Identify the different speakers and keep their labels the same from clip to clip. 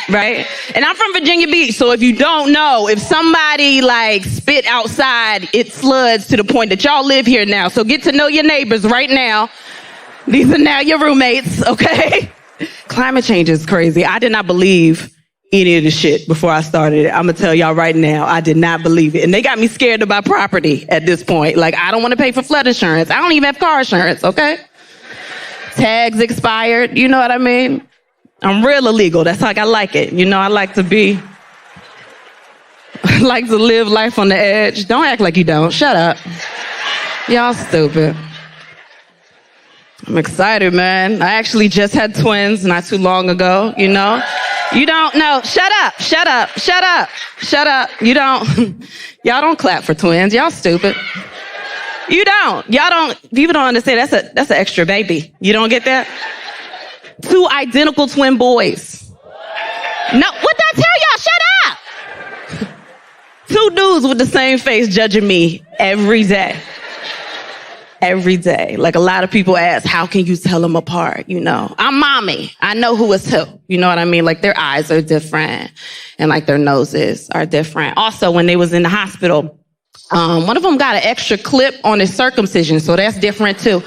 Speaker 1: right? And I'm from Virginia Beach, so if you don't know, if somebody like spit outside, it floods to the point that y'all live here now. So get to know your neighbors right now. These are now your roommates, okay? Climate change is crazy. I did not believe any of the shit before I started it. I'm gonna tell y'all right now, I did not believe it. And they got me scared about property at this point. Like, I don't want to pay for flood insurance. I don't even have car insurance, okay? Tags expired, you know what I mean? I'm real illegal. That's like I like it. You know, I like to live life on the edge. Don't act like you don't. Shut up. Y'all stupid. I'm excited, man. I actually just had twins not too long ago, you know? You don't know. Shut up. Shut up. Shut up. Shut up. Y'all don't clap for twins. Y'all stupid. You don't. People don't understand. That's an extra baby. You don't get that? 2 identical twin boys. No, what did I tell y'all? Shut up. 2 dudes with the same face judging me every day. Every day. Like, a lot of people ask, how can you tell them apart? You know, I'm mommy. I know who is who. You know what I mean? Like, their eyes are different and like their noses are different. Also, when they was in the hospital, one of them got an extra clip on his circumcision. So that's different too.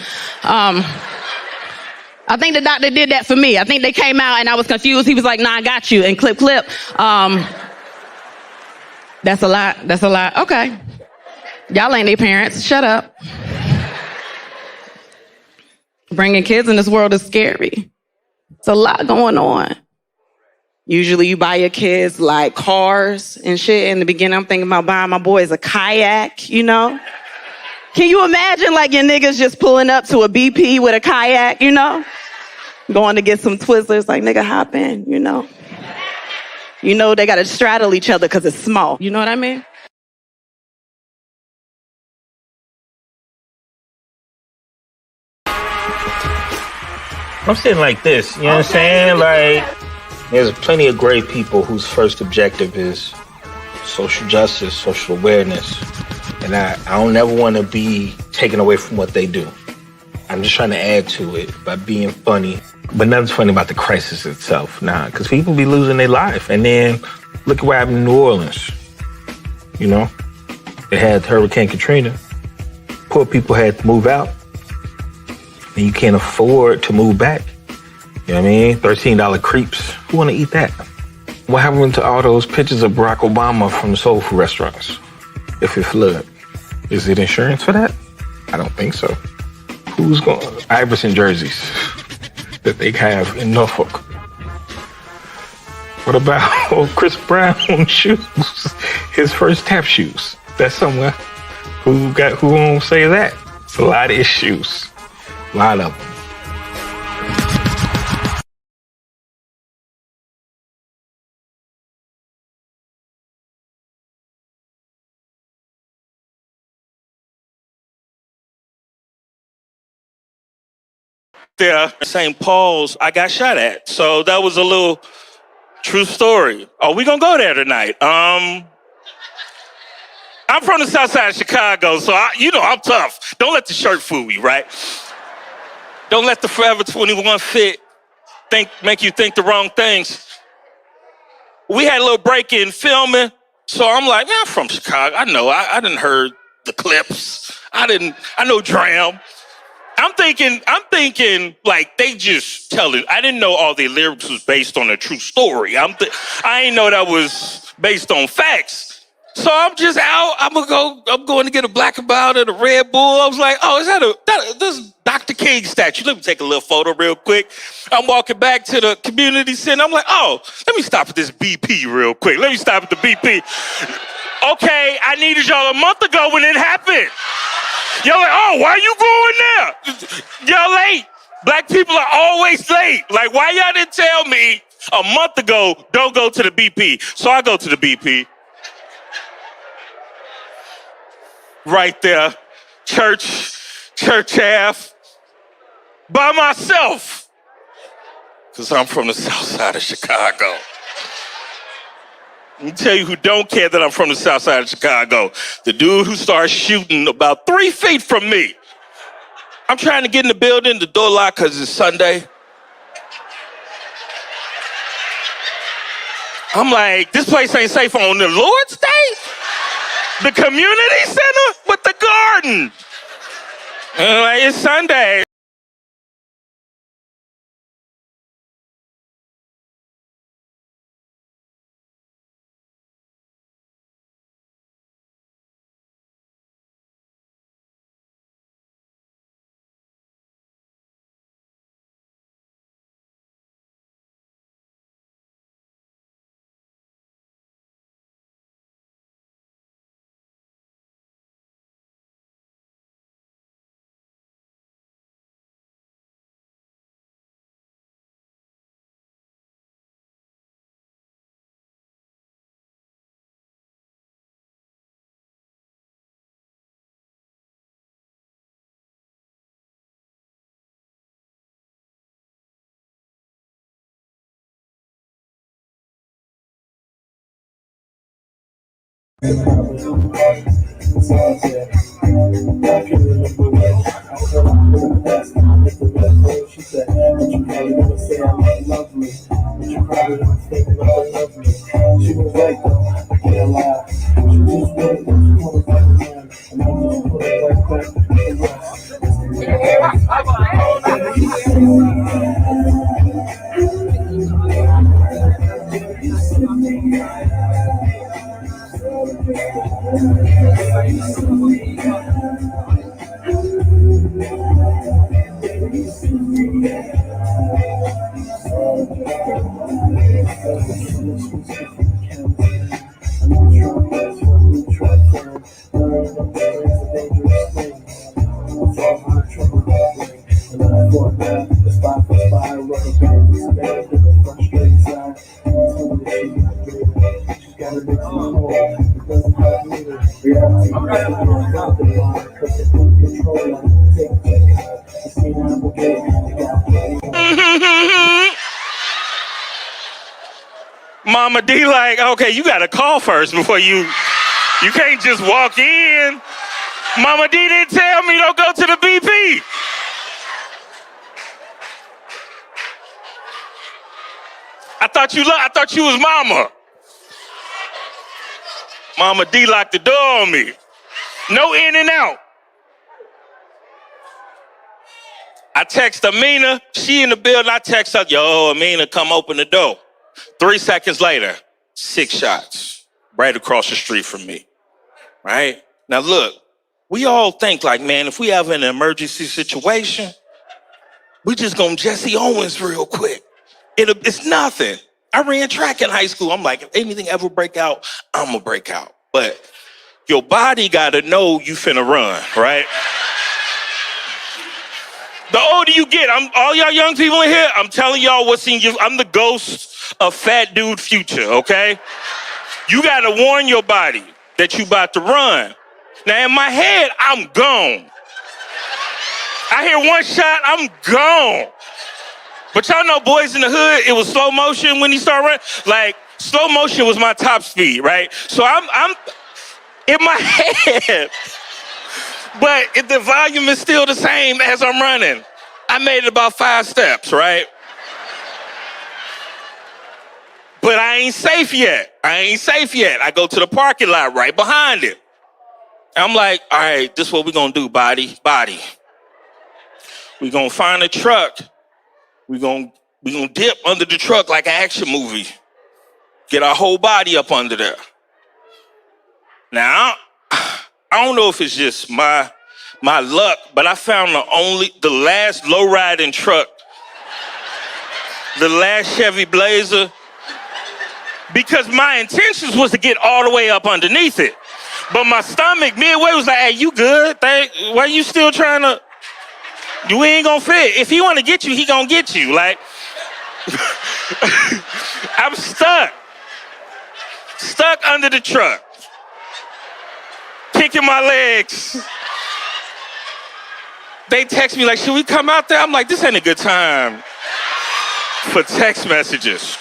Speaker 1: I think the doctor did that for me. I think they came out and I was confused. He was like, nah, I got you. And clip. That's a lot. That's a lot. Okay. Y'all ain't their parents. Shut up. Bringing kids in this world is scary. It's a lot going on. Usually you buy your kids like cars and shit. In the beginning, I'm thinking about buying my boys a kayak, you know? Can you imagine like your niggas just pulling up to a BP with a kayak, you know? Going to get some Twizzlers, like, nigga, hop in, you know? You know, they got to straddle each other because it's small. You know what I mean?
Speaker 2: I'm saying like this, you know what I'm saying? Like, there's plenty of great people whose first objective is social justice, social awareness. And I don't ever want to be taken away from what they do. I'm just trying to add to it by being funny. But nothing's funny about the crisis itself, because people be losing their life. And then look at what happened in New Orleans. You know, they had Hurricane Katrina. Poor people had to move out. And you can't afford to move back. You know what I mean? $13 creeps. Who want to eat that? What happened to all those pictures of Barack Obama from the soul food restaurants? If it flood, is it insurance for that? I don't think so. Who's going? Iverson jerseys that they have in Norfolk. What about Chris Brown shoes? His first tap shoes. That's somewhere. Who won't say that? It's a lot of issues. A lot of them.
Speaker 3: There, St. Paul's, I got shot at. So that was a little true story. Oh, we gonna go there tonight. I'm from the south side of Chicago, so I'm tough. Don't let the shirt fool you, right? Don't let the Forever 21 fit make you think the wrong things. We had a little break in filming, so I'm like, man, I'm from Chicago. I know. I didn't heard the clips. I know Dram. I'm thinking, like, they just tell it. I didn't know all the lyrics was based on a true story. I didn't know that was based on facts. So I'm just out. I'm going to get a Black and Mild and a Red Bull. I was like, oh, is this Dr. King statue? Let me take a little photo real quick. I'm walking back to the community center. I'm like, oh, let me stop at this BP real quick. Let me stop at the BP. Okay, I needed y'all a month ago when it happened. Y'all like, oh, why you going there? Y'all late. Black people are always late. Like, why y'all didn't tell me a month ago, don't go to the BP? So I go to the BP. Right there, church half, by myself. Because I'm from the south side of Chicago. Let me tell you who don't care that I'm from the south side of Chicago. The dude who started shooting about 3 feet from me. I'm trying to get in the building, the door locked because it's Sunday. I'm like, this place ain't safe on the Lord's Day? The community center? But the garden. And I'm like, it's Sunday.
Speaker 4: She said, but you probably never say I love me. But you probably don't think that I love me. She was right though, I can't lie. She just waited, she told us back again. And I just put it right back to the
Speaker 3: Mama D like, okay, you gotta call first before you can't just walk in. Mama D didn't tell me don't go to the BP. I thought you was mama. Mama D locked the door on me. No in and out. I text Amina, she in the building, I text her, yo, Amina, come open the door. 3 seconds later, 6 shots right across the street from me, right? Now look, we all think like, man, if we have an emergency situation, we just gonna Jesse Owens real quick. It's nothing. I ran track in high school. I'm like, if anything ever break out, I'm gonna break out. But your body gotta know you finna run, right? The older you get, all y'all young people in here, I'm telling y'all what's in you. I'm the ghost of fat dude future, okay? You gotta warn your body that you about to run. Now in my head, I'm gone. I hear one shot, I'm gone. But y'all know Boys in the Hood, it was slow motion when he started running. Like, slow motion was my top speed, right? So I'm in my head, but if the volume is still the same as I'm running. I made it about 5 steps, right? But I ain't safe yet. I go to the parking lot right behind it. I'm like, all right, this is what we're gonna do, body. We're gonna find a truck. We're gonna dip under the truck like an action movie. Get our whole body up under there. Now, I don't know if it's just my luck, but I found the last low-riding truck, the last Chevy Blazer, because my intentions was to get all the way up underneath it. But my stomach midway was like, hey, you good? Why you still trying to? You ain't gonna fit. If he wanna get you, he gonna get you. Like, I'm stuck under the truck, kicking my legs. They text me like, should we come out there? I'm like, this ain't a good time for text messages.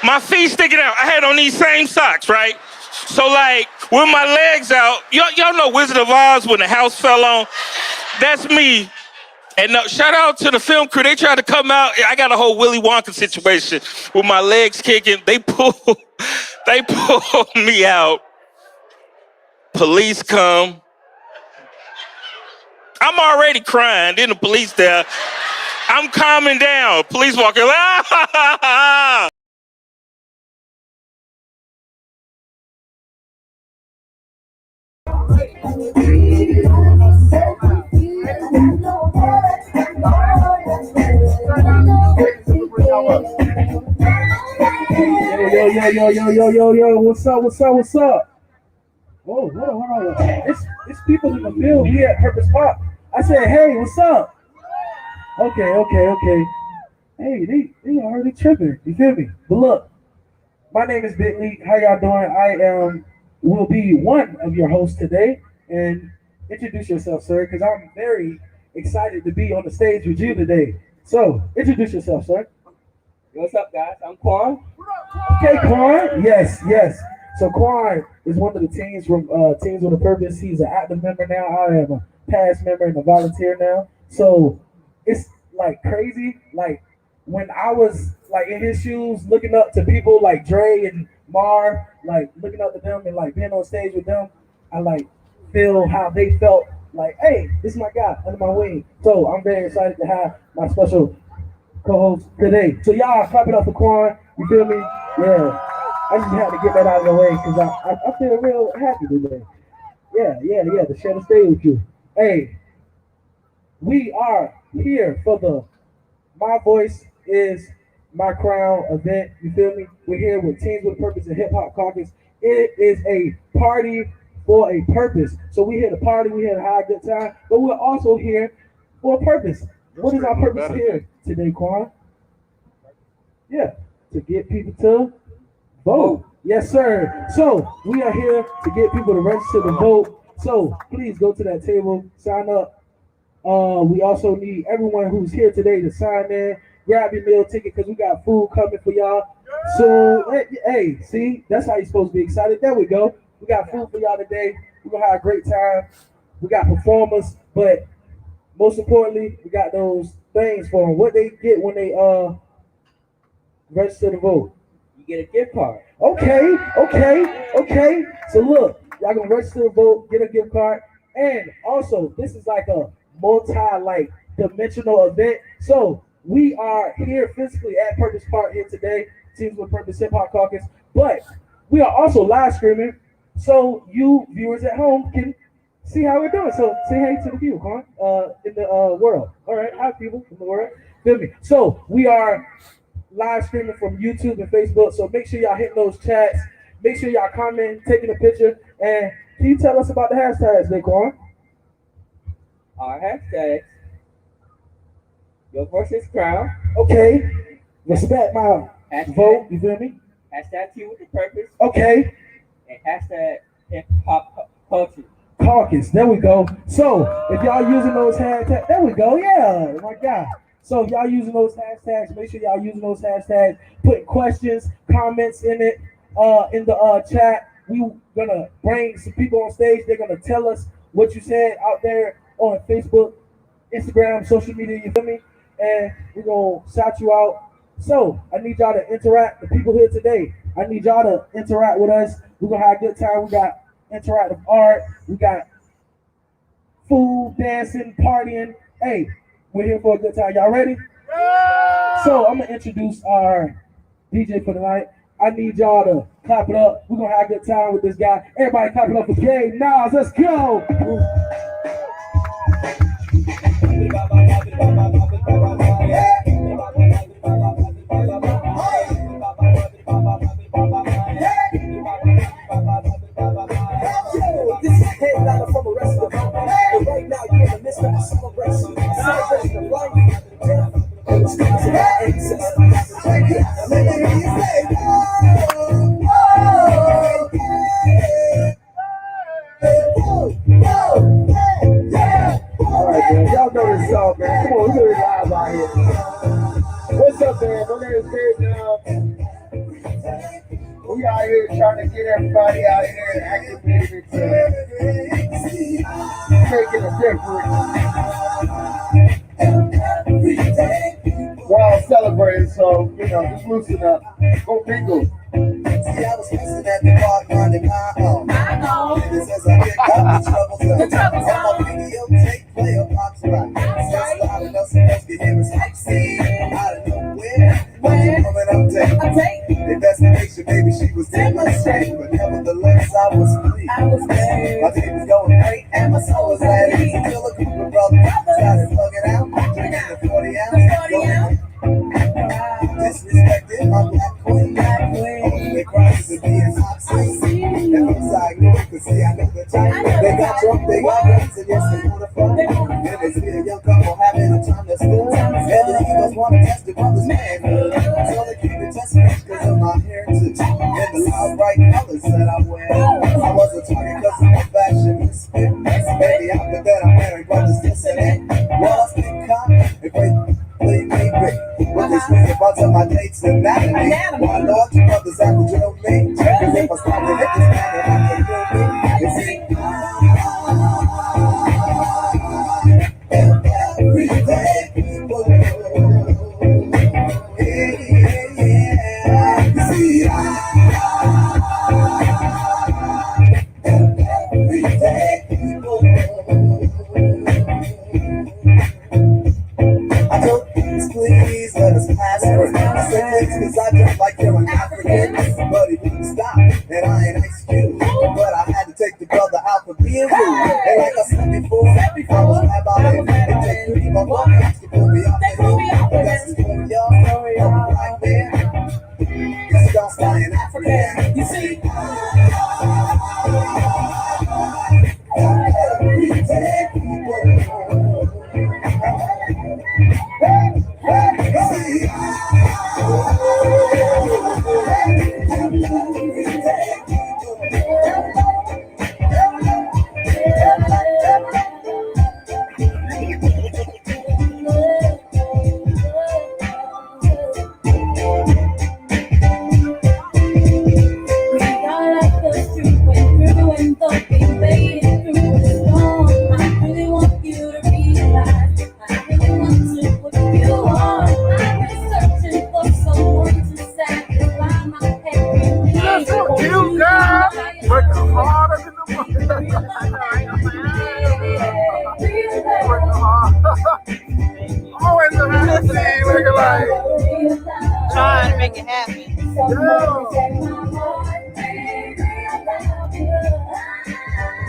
Speaker 3: My feet sticking out. I had on these same socks, right? So like, with my legs out, y'all know Wizard of Oz when the house fell on? That's me. And shout out to the film crew. They tried to come out. I got a whole Willy Wonka situation with my legs kicking. They pulled They pull me out. Police come. I'm already crying. Then the police there. I'm calming down. Police walking. Ah!
Speaker 4: Yo, what's up? Oh, hold on. It's people in the field here at Purpose Park. I said, hey, what's up? Okay. Hey, they already tripping. You feel me? But look, my name is Bentley. How y'all doing? Will be one of your hosts today. And introduce yourself, sir, because I'm very excited to be on the stage with you today. So, introduce yourself, sir.
Speaker 5: What's up, guys? I'm Quan.
Speaker 4: Okay, Quan. Yes. So Quan is one of the teams from Teams with a Purpose. He's an active member now. I am a past member and a volunteer now. So it's like crazy. Like when I was like in his shoes, looking up to people like Dre and Mar, like looking up to them and like being on stage with them, I like feel how they felt. Like, hey, this is my guy under my wing. So I'm very excited to have my special co-host today. So y'all clap it up for Quan. You feel me? Yeah. I just had to get that out of the way because I feel real happy today. Yeah, to share the stage with you. Hey, we are here for the My Voice is My Crown event. You feel me? We're here with Teams with a Purpose and Hip Hop Caucus. It is a party for a purpose. So we're here to party, we're here to have a good time, but we're also here for a purpose. What is our purpose here today, Quan? Yeah, to get people to vote. Yes, sir. So we are here to get people to register to vote. So please go to that table, sign up. We also need everyone who's here today to sign in, grab your meal ticket because we got food coming for y'all. So hey, see, that's how you're supposed to be excited. There we go. We got food for y'all today. We're gonna have a great time. We got performers, but most importantly, we got those things for them. What they get when they register to vote.
Speaker 5: You get a gift card.
Speaker 4: Okay. So look, y'all gonna register to vote, get a gift card, and also this is like a dimensional event. So we are here physically at Purpose Park here today, Teams with Purpose Hip Hop Caucus, but we are also live streaming, so you viewers at home can see how we're doing. So say hey to the people, in the world. All right, hi people in the world. Feel me? So we are live streaming from YouTube and Facebook. So make sure y'all hit those chats. Make sure y'all comment, taking a picture, and can you tell us about the hashtags, Daquan?
Speaker 5: Our hashtags. Your voice is crown.
Speaker 4: Okay. Respect my vote. You feel me?
Speaker 5: Hashtag Team with the Purpose.
Speaker 4: Okay.
Speaker 5: And hashtag Hip Hop Culture.
Speaker 4: Caucus. There we go. So if y'all using those hashtags, there we go. Yeah. My God. So if y'all using those hashtags, make sure y'all using those hashtags. Put questions, comments in it, in the chat. We gonna bring some people on stage. They're gonna tell us what you said out there on Facebook, Instagram, social media. You feel me? And we're gonna shout you out. So I need y'all to interact. The people here today, I need y'all to interact with us. We're gonna have a good time. We got interactive art. We got food, dancing, partying. Hey, we're here for a good time. Y'all ready? Yeah! So I'm gonna introduce our DJ for tonight. I need y'all to clap it up. We're gonna have a good time with this guy. Everybody clap it up for Gabe Nas. Let's go.
Speaker 6: This is headliner from the rest of the world. And right now you're in the midst of a celebration. Celebration of life, death, and the stories of our ancestors.
Speaker 4: Alright, man. Y'all know this song, man. Come on, we're doing it live out here. What's up, man? My name is Dave. We out here trying to get everybody out here and activated to making a difference while celebrating. So, just loosen up. Go mingle.
Speaker 6: See, I was missing at the park, minding my own. This as I picked up the trouble zone. On my videotape player pops right. Just loud enough so folks can hear us like see. Out of nowhere, woman update. Investigation, baby, she was in my shape. But nevertheless, I was free. My day was going great, and my soul was at ease. Until a group of brothers started plugging out, drinking the 40 ounce. Disrespected my black queen. They cried to be in hot seat. And I'm sorry, no, cause see, I know the type. They got drunk, they got guns, and yes, they wanna fight. And they see a young couple having a time that's good. And the Eagles wanna test the brother's manhood. So they keep it testing because of my heritage. And the loud bright colors that I wear. I was a target because of my fashion and spit. Baby, after that, I'm wearing brothers this and that. Walls, big cop, and great. But this was a bunch of my dates and anatomy. My Lord, you brothers have to drill me. Cause if I start to hit this man, then I can feel me. You see, everyday people. Yeah. You see, everyday people. I told please let us pass through. I said please cause I don't like you're an African. But he wouldn't stop, and I ain't excused. But I had to take the brother out for being rude. And like I said before, I was mad about it. It took 3 my buckets to pull me out the hill. But that's the story, y'all. I'm a black man. This is all flying African. You see, everyday people.
Speaker 7: Trying to make it happen.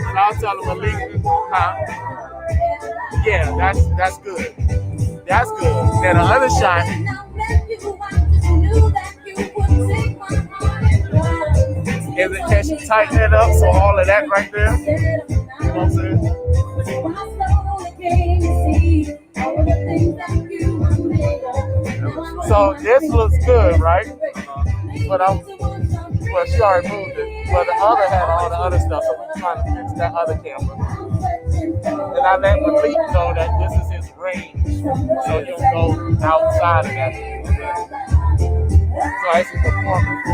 Speaker 8: And I'll tell them Malik, yeah, that's good. That's good. Then the other shot. Is it, can she tighten it up so all of that right there? You know what I'm saying? So this looks good, right? But she already moved it. But the other had all the other stuff, so we're trying to fix that other camera. And I let Malik know that this is his range, so he'll go outside of that. So it's a performance.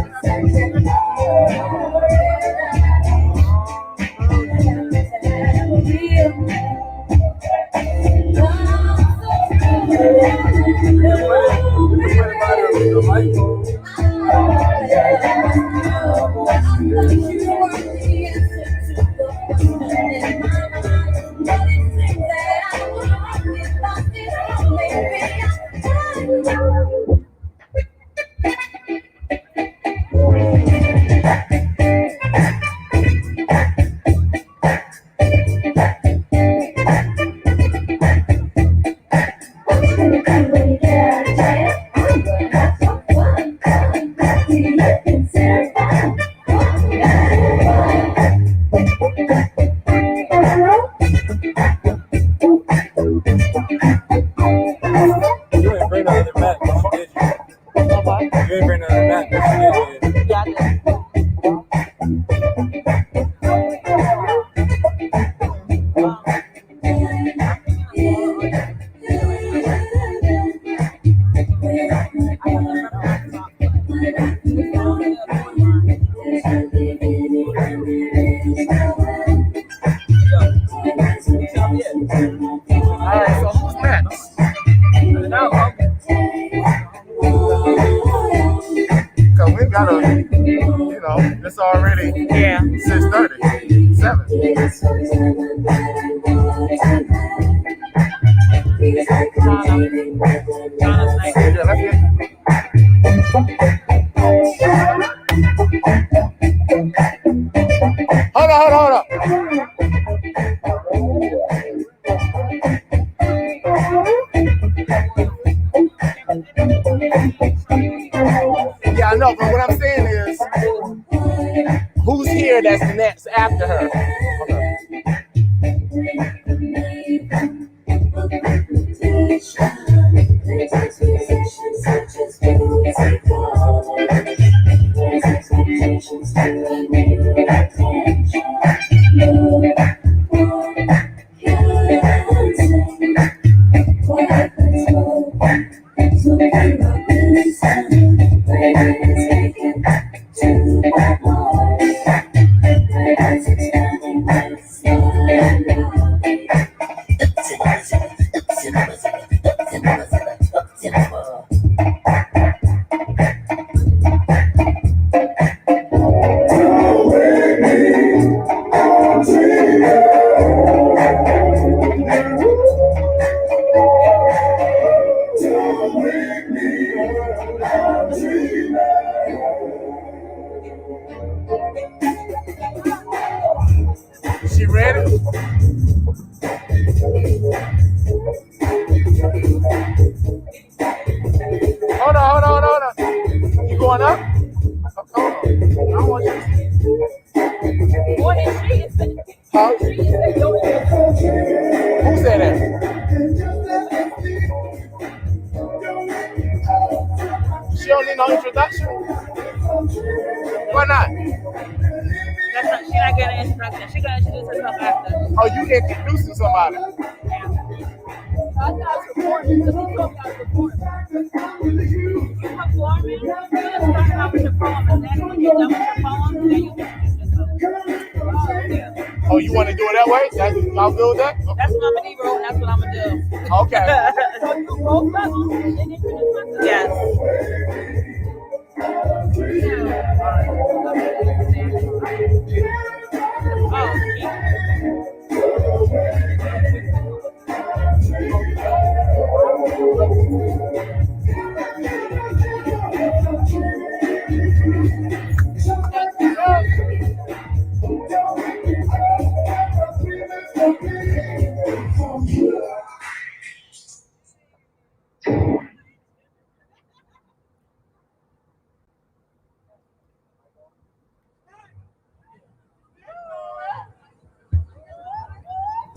Speaker 8: You know, it's already 6:30, 7. Hold on. Yeah, I know, but what I'm saying is, who's here that's next after her? She ready? Hold on. You going up? Hold on. I don't want you to see.
Speaker 7: What is she?
Speaker 8: Huh?
Speaker 7: She is
Speaker 8: Who said that? She don't need no introduction. Why not?
Speaker 7: She's not getting an introduction. She's going to introduce herself after.
Speaker 8: Oh, you introducing somebody.
Speaker 7: I thought performing. Let me talk about performing. You performing? You start out with your poem, and then when you're done with your poem, then you introduce yourself.
Speaker 8: Oh, you want to do it that way? Y'all good with that?
Speaker 7: That's what I'm going to do, bro. That's what I'm going to do.
Speaker 8: Okay.
Speaker 7: So you both levels and introduce myself? Yes.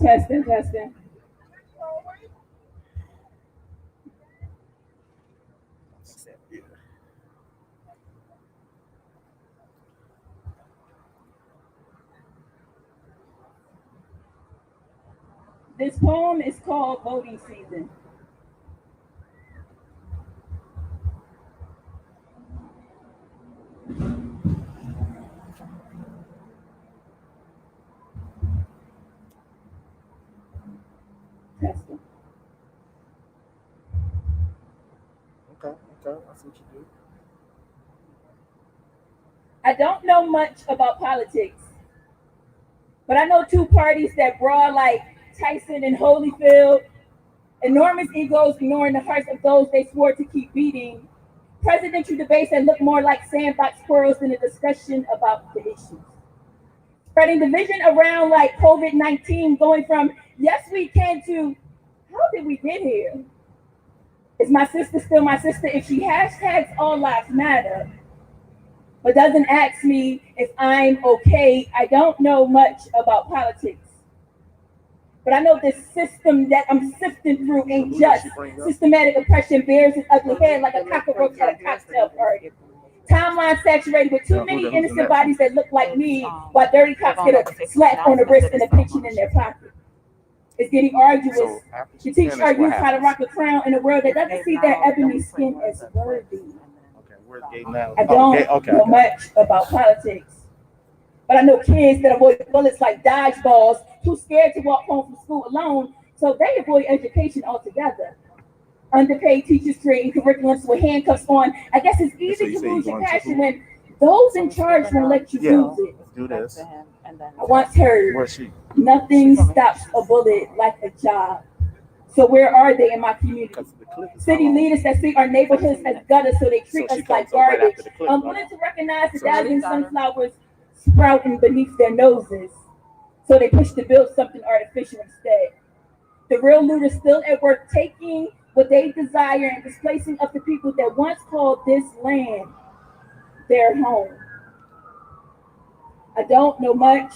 Speaker 5: Testing. This poem is called Voting Season. Testing.
Speaker 8: Okay, that's what you do.
Speaker 5: I don't know much about politics, but I know two parties that brawl like Tyson and Holyfield, enormous egos ignoring the hearts of those they swore to keep beating, presidential debates that look more like sandbox squirrels than a discussion about the issues. Spreading division around like COVID-19, going from yes we can to how did we get here? Is my sister still my sister if she hashtags all lives matter, but doesn't ask me if I'm okay? I don't know much about politics, but I know this system that I'm sifting through ain't just. Systematic oppression bears its ugly head like a cockroach at a cocktail party. Timeline saturated with too many innocent bodies that look like me, while dirty cops get a slap on the wrist and a pension in their pocket. It's getting arduous to teach our youth how to rock a crown in a world that doesn't see their ebony skin as worthy. I don't know much about politics, but I know kids that avoid bullets like dodgeballs, too scared to walk home from school alone, so they avoid education altogether. Underpaid teachers creating curriculums with handcuffs on. I guess it's easy to lose your passion when Those in charge won't let you use it.
Speaker 8: Let's do this.
Speaker 5: I once heard,
Speaker 8: Where's she?
Speaker 5: nothing stops a bullet like a job. So where are they in my community? City leaders that see our neighborhoods as gutters, so they treat us like garbage. Unwilling to recognize the dazzling sunflowers sprouting beneath their noses, so they push to build something artificial instead. The real looters still at work, taking what they desire and displacing of the people that once called this land their home. I don't know much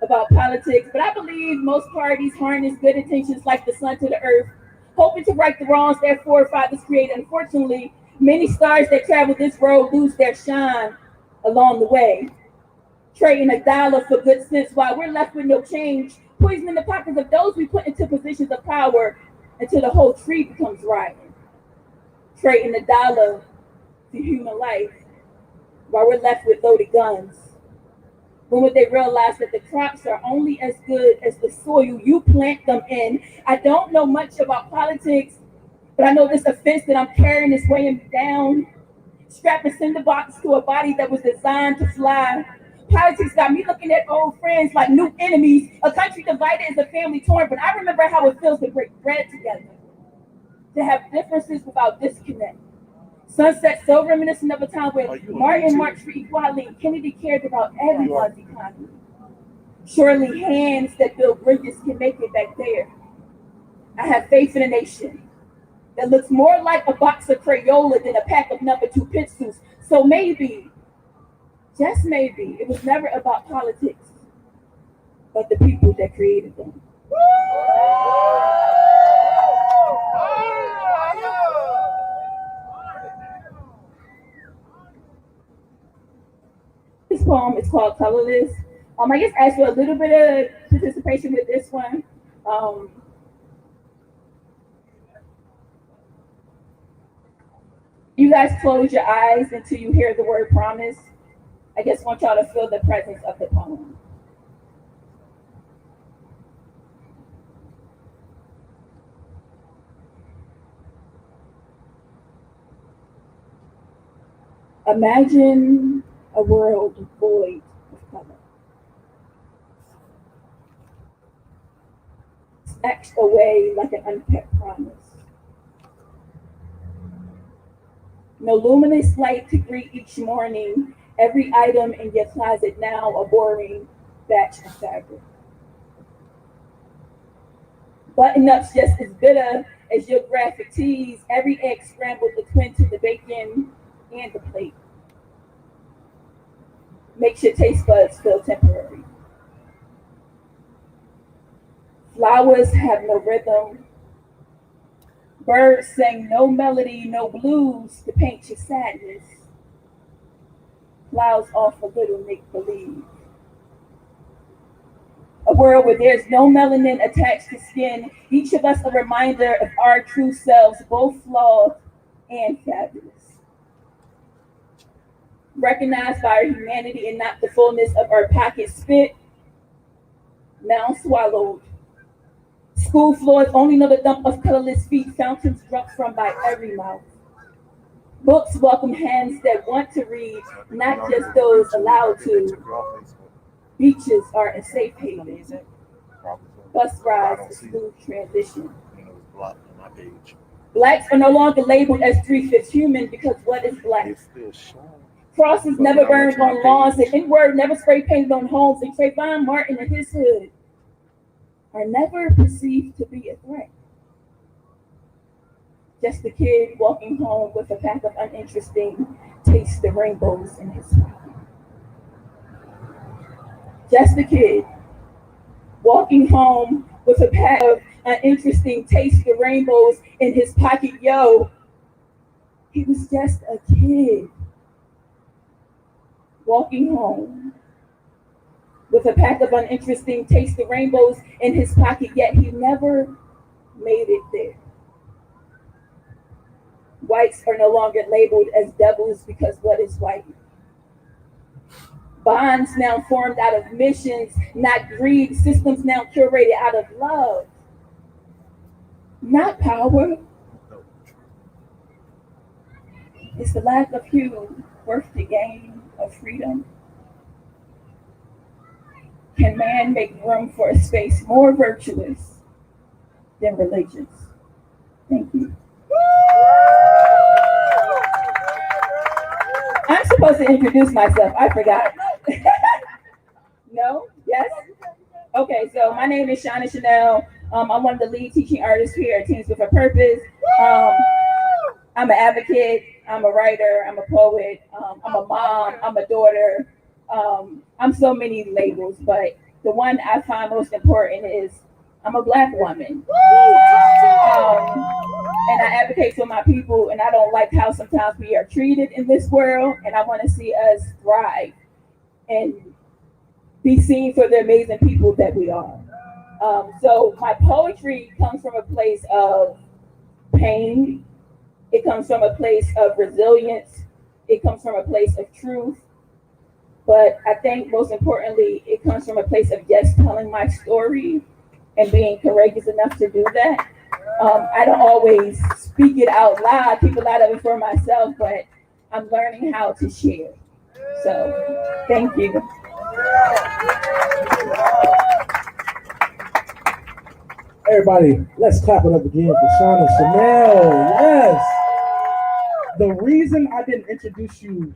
Speaker 5: about politics, but I believe most parties harness good intentions like the sun to the earth, hoping to right the wrongs their forefathers created. Unfortunately, many stars that travel this road lose their shine along the way, trading a dollar for good sense while we're left with no change, poisoning the pockets of those we put into positions of power until the whole tree becomes rotten, trading a dollar for human life while we're left with loaded guns. When would they realize that the crops are only as good as the soil you plant them in? I don't know much about politics, but I know this offense that I'm carrying is weighing me down, strapping cinder blocks to a body that was designed to fly. Politics got me looking at old friends like new enemies. A country divided is a family torn, but I remember how it feels to break bread together, to have differences without disconnect. Sunset so reminiscent of a time when Martin marched for equality and Kennedy cared about everyone's economy. Surely hands that build bridges can make it back there. I have faith in a nation that looks more like a box of Crayola than a pack of number 2 pencils. So maybe, just maybe, it was never about politics, but the people that created them. This poem is called Colorless. I just asked for a little bit of participation with this one. You guys close your eyes until you hear the word promise. I just want y'all to feel the presence of the poem. Imagine a world void of color, snatched away like an unkept promise. No luminous light to greet each morning, every item in your closet now a boring batch of fabric. Button-ups just as bitter as your graphic tees, every egg scrambled the twin to the bacon and the plate. Makes your taste buds feel temporary. Flowers have no rhythm. Birds sing no melody, no blues to paint your sadness. Clouds offer little make-believe. A world where there's no melanin attached to skin, each of us a reminder of our true selves, both flawed and fabulous. Recognized by our humanity and not the fullness of our pocket spit, now swallowed. School floors only know the thump of colorless feet, fountains drunk from by every mouth. Books welcome hands that want to read, not just those allowed to. Beaches are a safe haven. Bus rides a smooth transition. Blacks are no longer labeled as 3/5 human because what is black? Crosses never burned on lawns, and N-word never spray painted on homes, and Trayvon Martin and his hood are never perceived to be a threat. Just a kid walking home with a pack of uninteresting taste the rainbows in his pocket. Just a kid walking home with a pack of uninteresting taste the rainbows in his pocket. Yo, he was just a kid walking home with a pack of uninteresting taste the rainbows in his pocket, yet he never made it there. Whites are no longer labeled as devils because what is white? Bonds now formed out of missions, not greed. Systems now curated out of love, not power. It's the lack of hue worth the gain of freedom? Can man make room for a space more virtuous than religious? Thank you. I'm supposed to introduce myself. I forgot. No? Yes? Okay, so my name is Shauna Chanel. I'm one of the lead teaching artists here at Teens with a Purpose. I'm an advocate. I'm a writer. I'm a poet. I'm a mom. I'm a daughter. I'm so many labels, but the one I find most important is I'm a Black woman. And I advocate for my people, and I don't like how sometimes we are treated in this world, and I want to see us thrive and be seen for the amazing people that we are. So my poetry comes from a place of pain. It comes from a place of resilience. It comes from a place of truth. But I think most importantly, it comes from a place of just telling my story and being courageous enough to do that. I don't always speak it out loud, keep a lot of it for myself, but I'm learning how to share. So thank you.
Speaker 4: Everybody, let's clap it up again for Shauna Chanel. Yes. The reason I didn't introduce you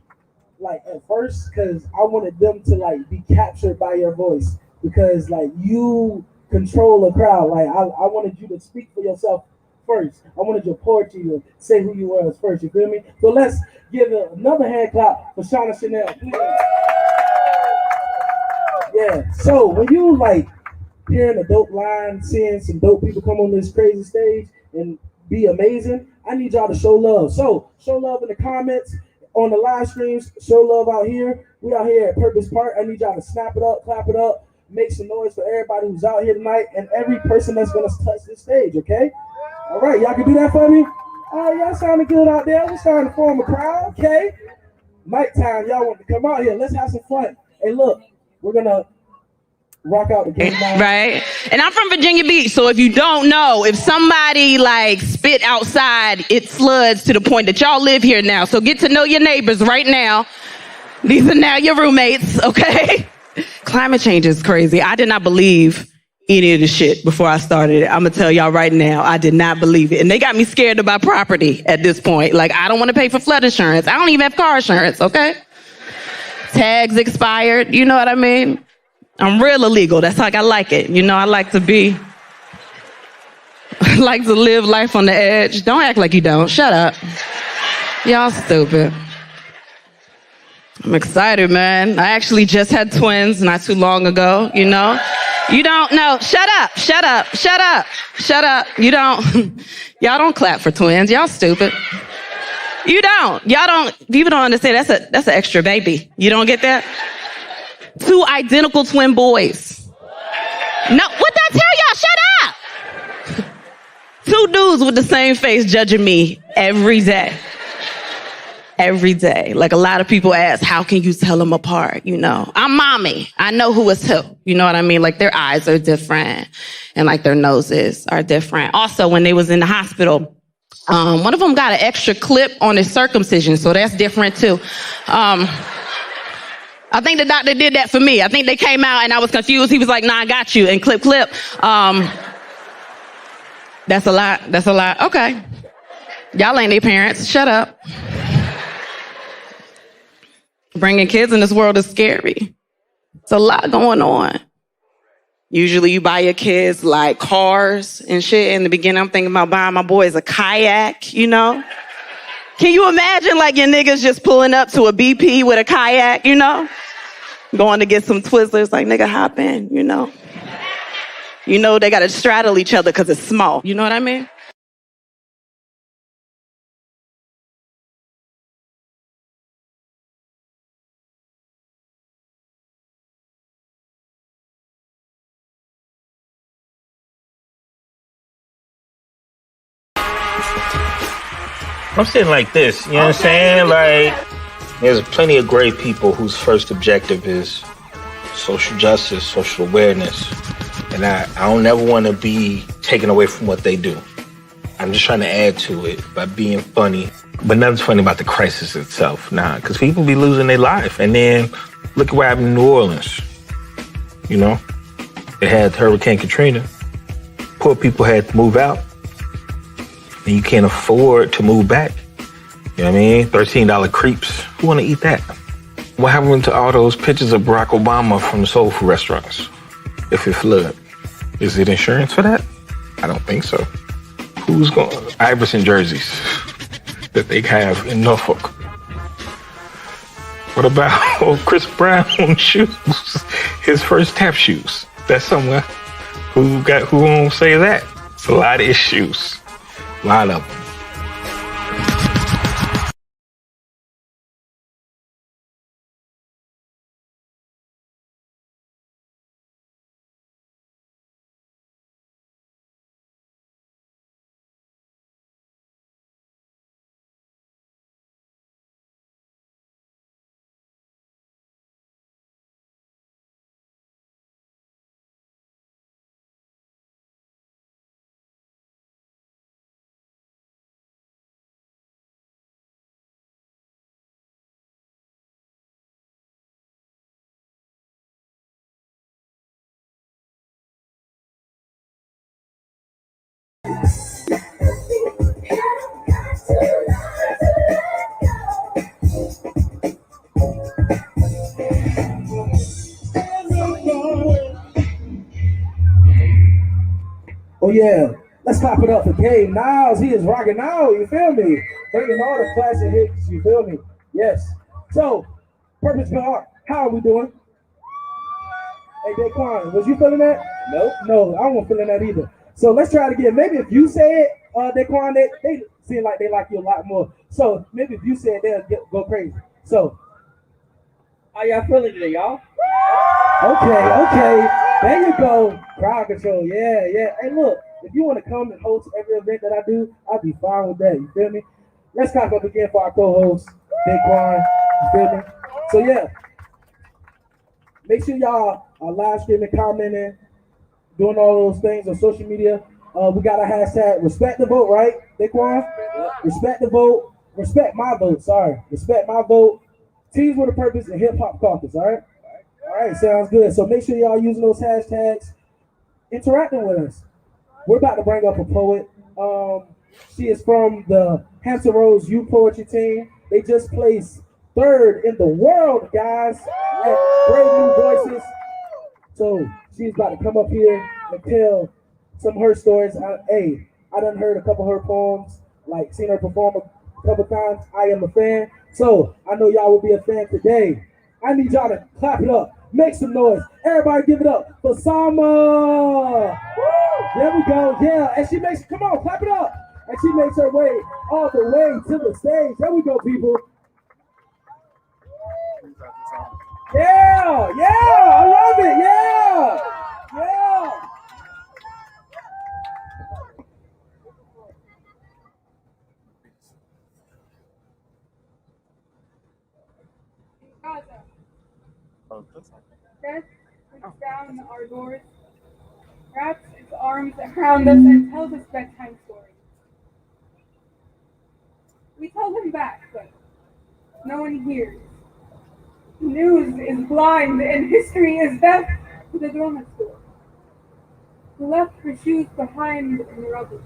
Speaker 4: like at first, because I wanted them to like be captured by your voice, because like you control a crowd. Like I wanted you to speak for yourself first. I wanted your poetry to say who you were first. You feel me? So let's give another hand clap for Shauna Chanel, please. Yeah. So when you like hearing a dope line, seeing some dope people come on this crazy stage and be amazing, I need y'all to show love. So show love in the comments, on the live streams, show love out here. We out here at Purpose Park. I need y'all to snap it up, clap it up, make some noise for everybody who's out here tonight and every person that's gonna touch this stage, okay? All right, y'all can do that for me? Oh, y'all sounding good out there. We're starting to form a crowd, okay? Night time, y'all want to come out here. Let's have some fun. Hey, look, we're gonna rock out the game now.
Speaker 1: Right. And I'm from Virginia Beach, so if you don't know, if somebody like spit outside, it floods to the point that y'all live here now. So get to know your neighbors right now. These are now your roommates, okay? Climate change is crazy. I did not believe any of the shit before I started it. I'm gonna tell y'all right now, I did not believe it. And they got me scared about property at this point. Like, I don't want to pay for flood insurance. I don't even have car insurance, okay? Tags expired, you know what I mean? I'm real illegal. That's like I like it. You know, I like to live life on the edge. Don't act like you don't. Shut up. Y'all stupid. I'm excited, man. I actually just had twins not too long ago, you know? You don't know. Shut up. Shut up. Shut up. Shut up. Y'all don't clap for twins. Y'all stupid. You don't. People don't understand. That's an extra baby. You don't get that? 2 identical twin boys. No, what did I tell y'all? Shut up. 2 dudes with the same face judging me every day. Every day. Like a lot of people ask, how can you tell them apart? You know, I'm mommy. I know who is who. You know what I mean? Like their eyes are different and like their noses are different. Also, when they was in the hospital, one of them got an extra clip on his circumcision. So that's different too. I think the doctor did that for me. I think they came out and I was confused. He was like, nah, I got you. And clip. That's a lot. That's a lot. Okay. Y'all ain't their parents. Shut up. Bringing kids in this world is scary. It's a lot going on. Usually you buy your kids like cars and shit. In the beginning, I'm thinking about buying my boys a kayak, you know? Can you imagine like your niggas just pulling up to a BP with a kayak, you know? Going to get some Twizzlers, like nigga hop in, you know? You know they gotta straddle each other because it's small. You know what I mean?
Speaker 2: I'm saying like this, you know what I'm saying? Like, there's plenty of great people whose first objective is social justice, social awareness. And I don't ever want to be taken away from what they do. I'm just trying to add to it by being funny, But nothing's funny about the crisis itself, because people be losing their life. And then look at what happened in New Orleans. You know, they had Hurricane Katrina. Poor people had to move out. And you can't afford to move back. You know what I mean? $13 crepes. Who want to eat that? What happened to all those pictures of Barack Obama from the soul food restaurants? If it flood, is it insurance for that? I don't think so. Who's going? Iverson jerseys that they have in Norfolk. What about Chris Brown shoes? His first tap shoes. That's someone who won't say that. It's a lot of issues. A lot of them.
Speaker 4: Oh yeah, let's clap it up for Gabe Niles. He is rocking out, you feel me? Bringing all the classic hits, you feel me? Yes. So, Purpose for Art, how are we doing? Hey, Daquan, was you feeling that? Nope. No, I wasn't feeling that either. So let's try it again. Maybe if you say it, Daquan, they seem like they like you a lot more. So maybe if you say it, they'll go crazy. So, how y'all feeling today, y'all? Okay. There you go. Crowd control. Yeah. Hey, look, if you want to come and host every event that I do, I'll be fine with that. You feel me? Let's clap up again for our co-host, Daquan. You feel me? So, yeah. Make sure y'all are live streaming, commenting, doing all those things on social media. We got a hashtag, respect the vote, right, Daquan? Respect the vote. Respect my vote, sorry. Respect my vote. Teams with a Purpose and Hip Hop Caucus, all right? All right, sounds good. So make sure y'all using those hashtags, interacting with us. We're about to bring up a poet. She is from the Hampton Roads Youth Poetry Team. They just placed 3rd in the world, guys, at Brave New Voices. So she's about to come up here and tell some of her stories. I done heard a couple of her poems, like seen her perform a couple times. I am a fan. So I know y'all will be a fan today. I need y'all to clap it up. Make some noise. Everybody give it up for Sama. There we go. Yeah. And she makes, come on, clap it up. And she makes her way all the way to the stage. There we go, people. Yeah. I love it. Yeah.
Speaker 9: Death looks down our doors, wraps its arms around us, and tells us bedtime stories. We tell them back, but no one hears. News is blind, and history is deaf to the doormat door, who left her shoes behind in the rubble.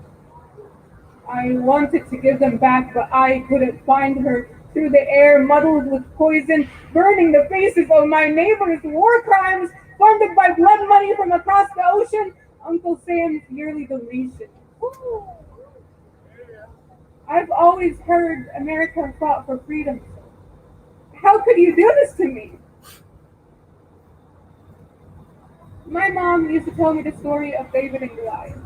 Speaker 9: I wanted to give them back, but I couldn't find her. Through the air, muddled with poison, burning the faces of my neighbors' war crimes, funded by blood money from across the ocean, Uncle Sam's yearly donation. I've always heard America fought for freedom. How could you do this to me? My mom used to tell me the story of David and Goliath,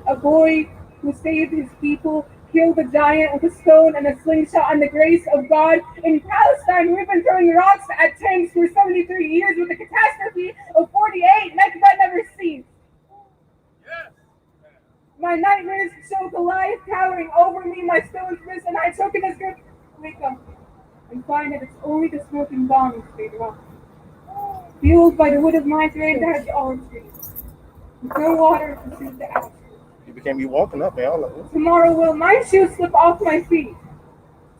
Speaker 9: a boy who saved his people, killed a giant with a stone and a slingshot on the grace of God. In Palestine, we've been throwing rocks at tanks for 73 years with a catastrophe of 48. Nakba never ceased. My nightmares show Goliath towering over me, my stone's wrist, and I choke in his grip. Wake up and find that it's only the smoking bombs they drop. Fueled by the wood of my granddad's olive trees. With no water to soothe the ash.
Speaker 8: You walking up, man.
Speaker 9: Tomorrow will my shoes slip off my feet,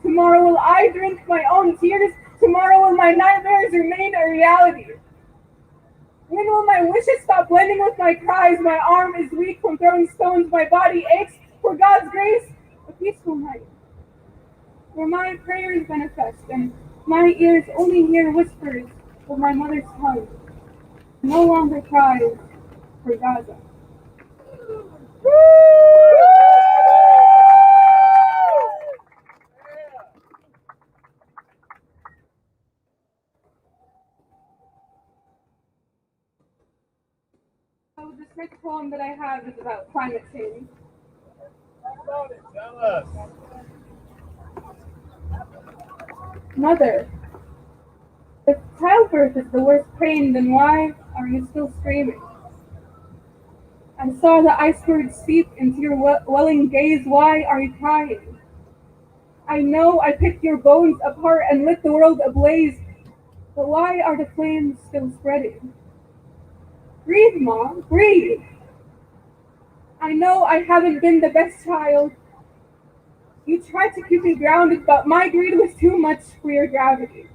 Speaker 9: Tomorrow will I drink my own tears? Tomorrow will my nightmares remain a reality? When will my wishes stop blending with my cries? My arm is weak from throwing stones, my body aches for God's grace. A peaceful night, where my prayers manifest and my ears only hear whispers of my mother's tongue. No longer cries for Gaza. So this next poem that I have is about climate change.
Speaker 8: Tell us.
Speaker 9: Mother, if childbirth is the worst pain, then why are you still screaming? I saw the iceberg seep into your welling gaze. Why are you crying? I know I picked your bones apart and lit the world ablaze, but why are the flames still spreading? Breathe, Mom, breathe. I know I haven't been the best child. You tried to keep me grounded, but my greed was too much for your gravity.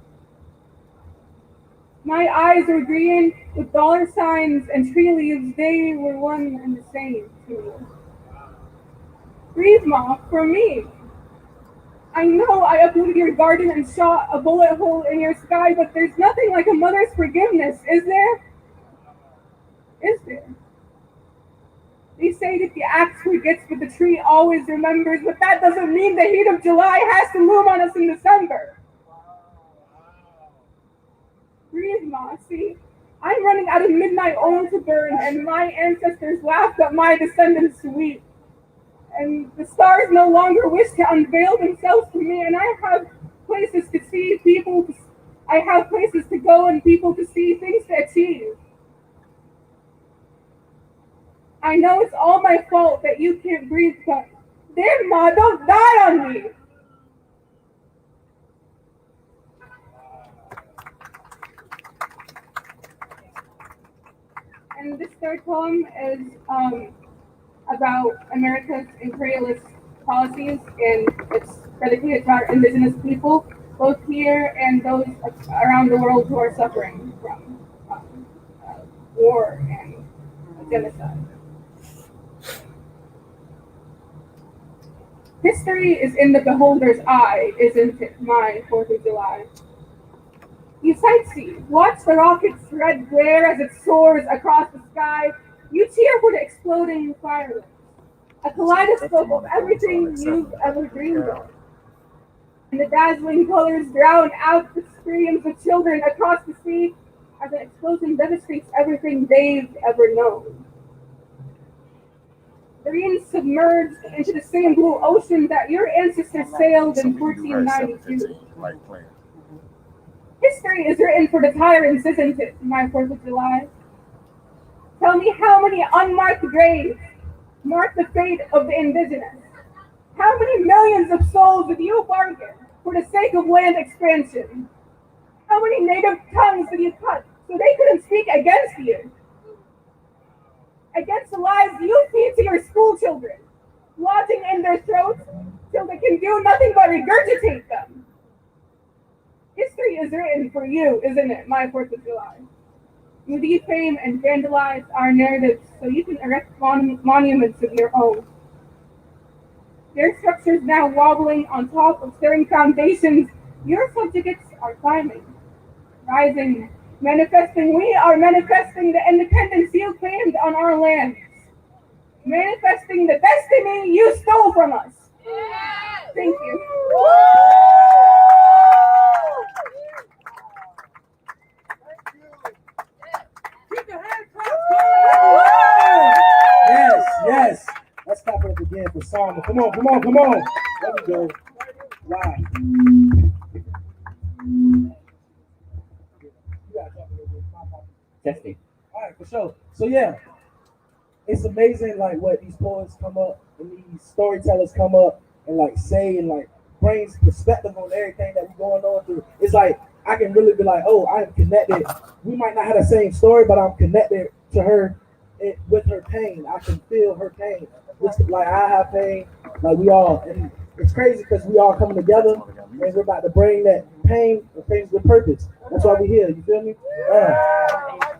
Speaker 9: My eyes were green with dollar signs and tree leaves. They were one and the same to me. Breathe, Mom, for me. I know I uprooted your garden and shot a bullet hole in your sky, but there's nothing like a mother's forgiveness, is there? Is there? They say that the axe forgets, but the tree always remembers, but that doesn't mean the heat of July has to loom on us in December. Breathe, Ma. See, I'm running out of midnight oil to burn, and my ancestors laugh, but my descendants weep. And the stars no longer wish to unveil themselves to me, and I have places to see, I have places to go and people to see, things to achieve. I know it's all my fault that you can't breathe, but damn, Ma, don't die on me. And this third poem is about America's imperialist policies, and it's dedicated to our indigenous people, both here and those around the world who are suffering from war and genocide. History is in the beholder's eye, isn't it, my 4th of July? You sightsee, watch the rocket's red glare as it soars across the sky. You cheer for the exploding fireworks, a kaleidoscope of everything you've ever dreamed of. And the dazzling colors drown out the screams of children across the sea as an explosion devastates everything they've ever known. Marines submerged into the same blue ocean that your ancestors sailed in 1492. History is written for the tyrants, isn't it, my 4th of July? Tell me how many unmarked graves mark the fate of the indigenous? How many millions of souls did you bargain for the sake of land expansion? How many native tongues did you cut so they couldn't speak against you? Against the lies you feed to your school children, lodging in their throats till they can do nothing but regurgitate them. History is written for you, isn't it, my 4th of July? You defame and vandalize our narratives so you can erect monuments of your own. Their structures now wobbling on top of stirring foundations, your subjects are climbing, rising, manifesting. We are manifesting the independence you claimed on our lands, manifesting the destiny you stole from us. Thank you.
Speaker 6: Yes. Let's clap it up again for Sama. Come on. There we go. Wow.
Speaker 10: Testing.
Speaker 6: All right, for sure. So yeah, it's amazing like what these poets come up and these storytellers come up and like say and like brings perspective on everything that we're going on through. It's like I can really be like, oh, I am connected. We might not have the same story, but I'm connected to her with her pain. I can feel her pain. Like I have pain, like we all, and
Speaker 4: it's crazy because we all coming together and we're about to bring that pain and things with purpose. That's why we're here. You feel me?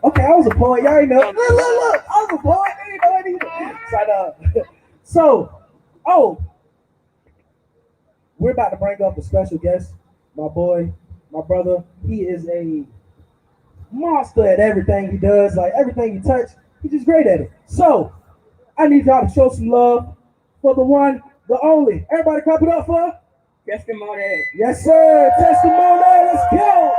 Speaker 4: Okay, I was a poet. Y'all already know. Look. I was a poet. You know anything. So, we're about to bring up a special guest. My boy, my brother. He is a monster at everything he does. Like everything he touch, he's just great at it. So, I need y'all to show some love for the one, the only. Everybody clap it up for Testimony. Yes, sir. Testimony. Let's go.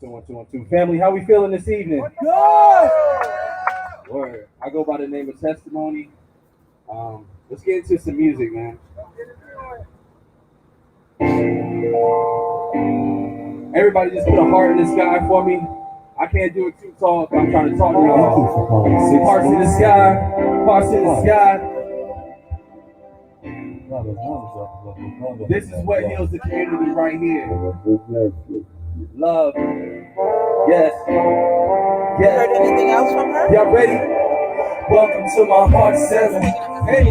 Speaker 4: One, two. Family, how we feeling this evening? Good. Word. I go by the name of Testimony. Let's get into some music, man. Everybody just put a heart in the sky for me. I can't do it too tall if I'm trying to talk to y'all. Hearts in the sky. Hearts in the sky. This is what heals the community right here. Love. Yes.
Speaker 10: Heard anything else from her?
Speaker 4: Y'all ready? Welcome to my heart center. Hey.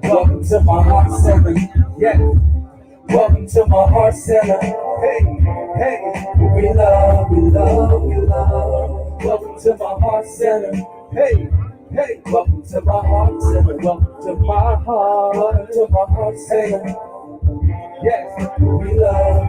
Speaker 4: Welcome to my heart center. Yeah. Welcome to my heart center. Hey. We love. Welcome to my heart center. Hey. Welcome to my heart center. Welcome to my heart center. Yes, we love.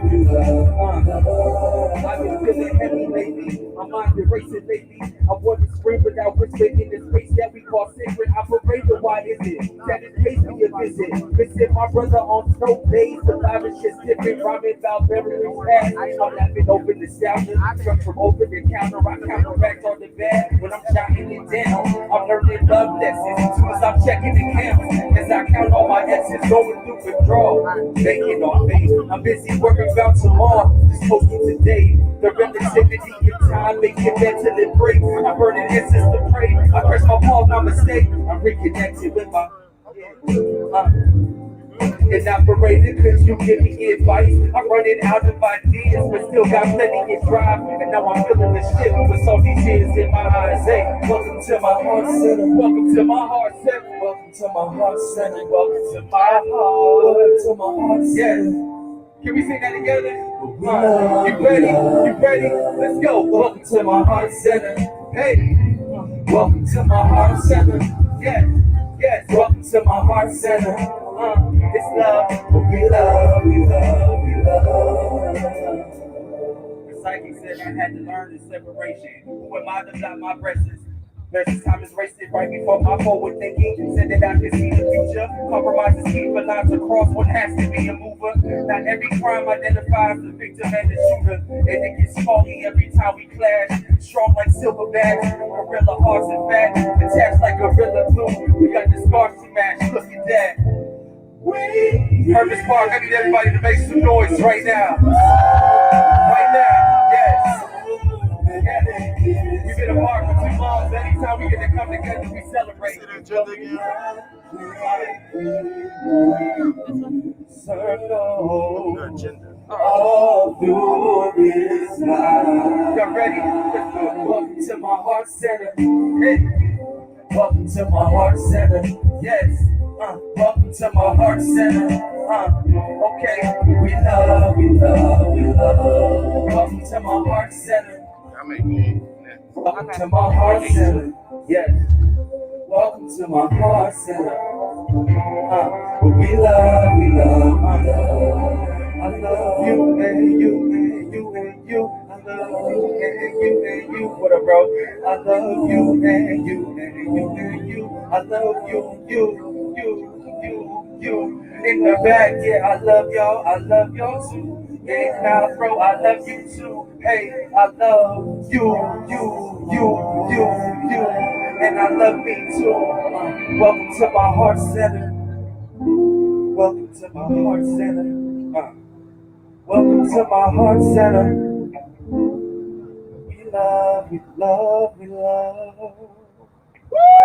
Speaker 4: I've been feeling heavy lately. My mind been racing lately. I want to scream without whispering in the space that we call sacred operator. Why is it that it pays me a visit? Visit my brother on snow days. The live is just different. Rhyming about memories past. I'm laughing over the nostalgia. Struck from over the counter. I counteract on the bed when I'm shouting it down. I'm learning love lessons. As soon as I'm checking the counts, as I count all my S's, going through withdrawal. Making on me. I'm busy working about tomorrow. Just posting today. The relativity of time make it mentally break. I'm burning incense to pray. I press my palm, my mistake. I'm reconnected with my and operated, could you give me advice? I'm running out of ideas, but still got plenty of drive. And now I'm feeling the shit with all these tears in my eyes. Hey, welcome to my heart center. Welcome to my heart center. Welcome to my heart center. Welcome to my heart center. Can we sing that together? You ready? Let's go. Welcome to my heart center. Hey, welcome to my heart center. Yes, welcome to my heart center. It's love. We love. The psychic said I had to learn the separation. Who am I to doubt my presence? Versus time is racing right before my forward thinking. Said that I can see the future. Compromises keep for lines across. One has to be a mover. Not every crime identifies the victim and the shooter. And it gets foggy every time we clash. Strong like silverbacks. Gorilla hearts and fat. Attached like gorilla glue. We got the scars to match. Look at that. Purpose Park, I need everybody to make some noise right now. Yes. We've been apart for 2 months. Anytime we get to come together, we celebrate. Circle all through this life. Y'all ready? Let's go. Welcome to my heart center. Hey. Welcome to my heart center. Yes. Welcome to my heart center. Okay. We love. Welcome to my heart center. Welcome to my heart center. Yes. Welcome to my heart center. We love. I love you and you and you and you. I love you and you and you. What up, bro? I love you and you and you and you. I love you. In the back, yeah, I love y'all too. Yeah, now, bro, I love you too. Hey, I love you, and I love me too. Welcome to my heart center. Welcome to my heart center. Welcome to my heart center. We love.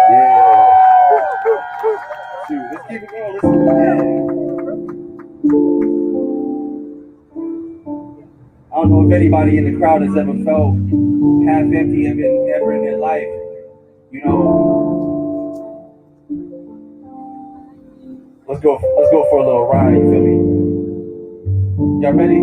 Speaker 4: Yeah. Shoot, let's keep it going. I don't know
Speaker 6: if anybody in the crowd has ever felt half empty ever in their life, you know, let's go for a little ride, you feel me? Y'all ready?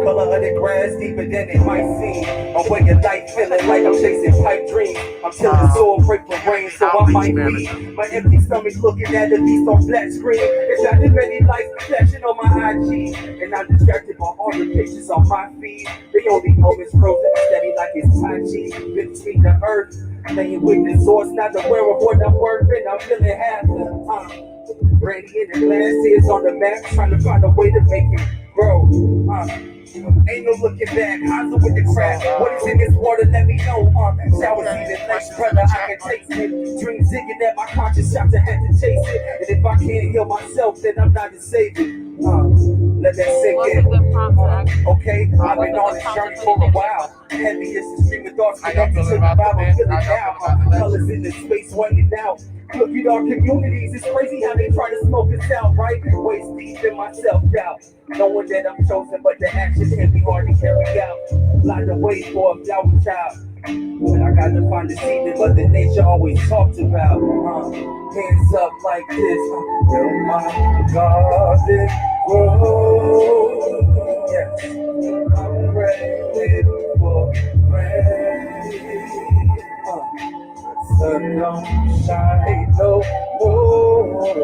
Speaker 6: Color of the grass deeper than it might seem. I'm waking light, feeling like I'm chasing pipe dreams. I'm till the soul break the rain, so I might be. My empty stomach looking at the beast on flat screen. It's got the many lights reflection on my IG. And I'm distracted by all the pictures on my feed. The only moments frozen, steady like it's Tai Chi. Between the earth, laying with the source, not aware of what I'm worth. And I'm feeling half the time. Brandy in the glasses on the map, trying to find a way to make it grow. Ain't no looking back, Hanzo with the crack. What is in this water, let me know. Showers even less, brother, I can taste it. Dreams zigging at my conscious shop to have to chase it. And if I can't heal myself, then I'm not to save it. Let that sink in. Okay, I've been on this journey for a while. Heavy as the stream of thoughts connected to the Bible, feeling now. Colors in the space whitening out. Look at our communities, it's crazy how they try to smoke us out, right? Waist deep in my self-doubt. Knowing that I'm chosen, but the action can be hard to carry out. Like the way for a flower child. But I got to find the seed that Mother Nature always talked about. Hands up like this. Will my garden grow? Yes, I'm ready for rain. Sun don't shine no more.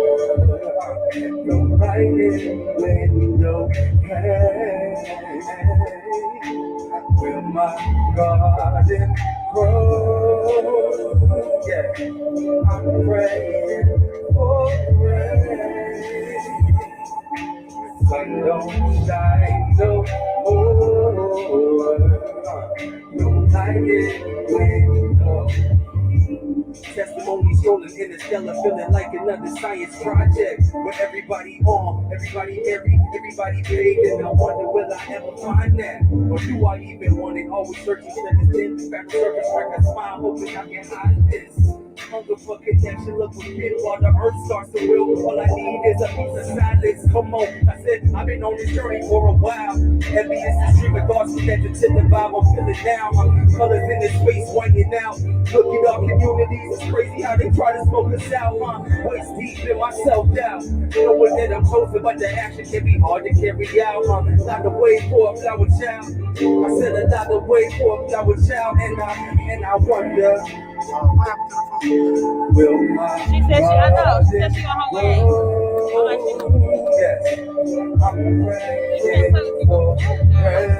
Speaker 6: No light in window pane. Will my garden grow? Yeah, I'm praying for rain. Sun don't shine no more. No light in window. Testimonies rolling interstellar, feeling like another science project. Where everybody on, everybody married, everybody big, and I wonder will I ever find that? Or do I even want it? Always searching for this thing, back surface like a smile, hoping I can hide this. Hunger for connection, look within while the earth starts to will. All I need is a piece of silence. Come on, I said I've been on this journey for a while. Heavy is the stream of thoughts connected to the vibe. I'm feeling down. Colors in this space whitening out. Look at our communities, it's crazy how they try to smoke us out. Waist deep in my self-doubt. Knowing that I'm chosen, but the action can be hard to carry out. Not the way for a flower child. I said another way for a flower child, and I wonder. Will my
Speaker 7: She said she, I know, she said she on her way.
Speaker 6: Yes, I'm ready for rain.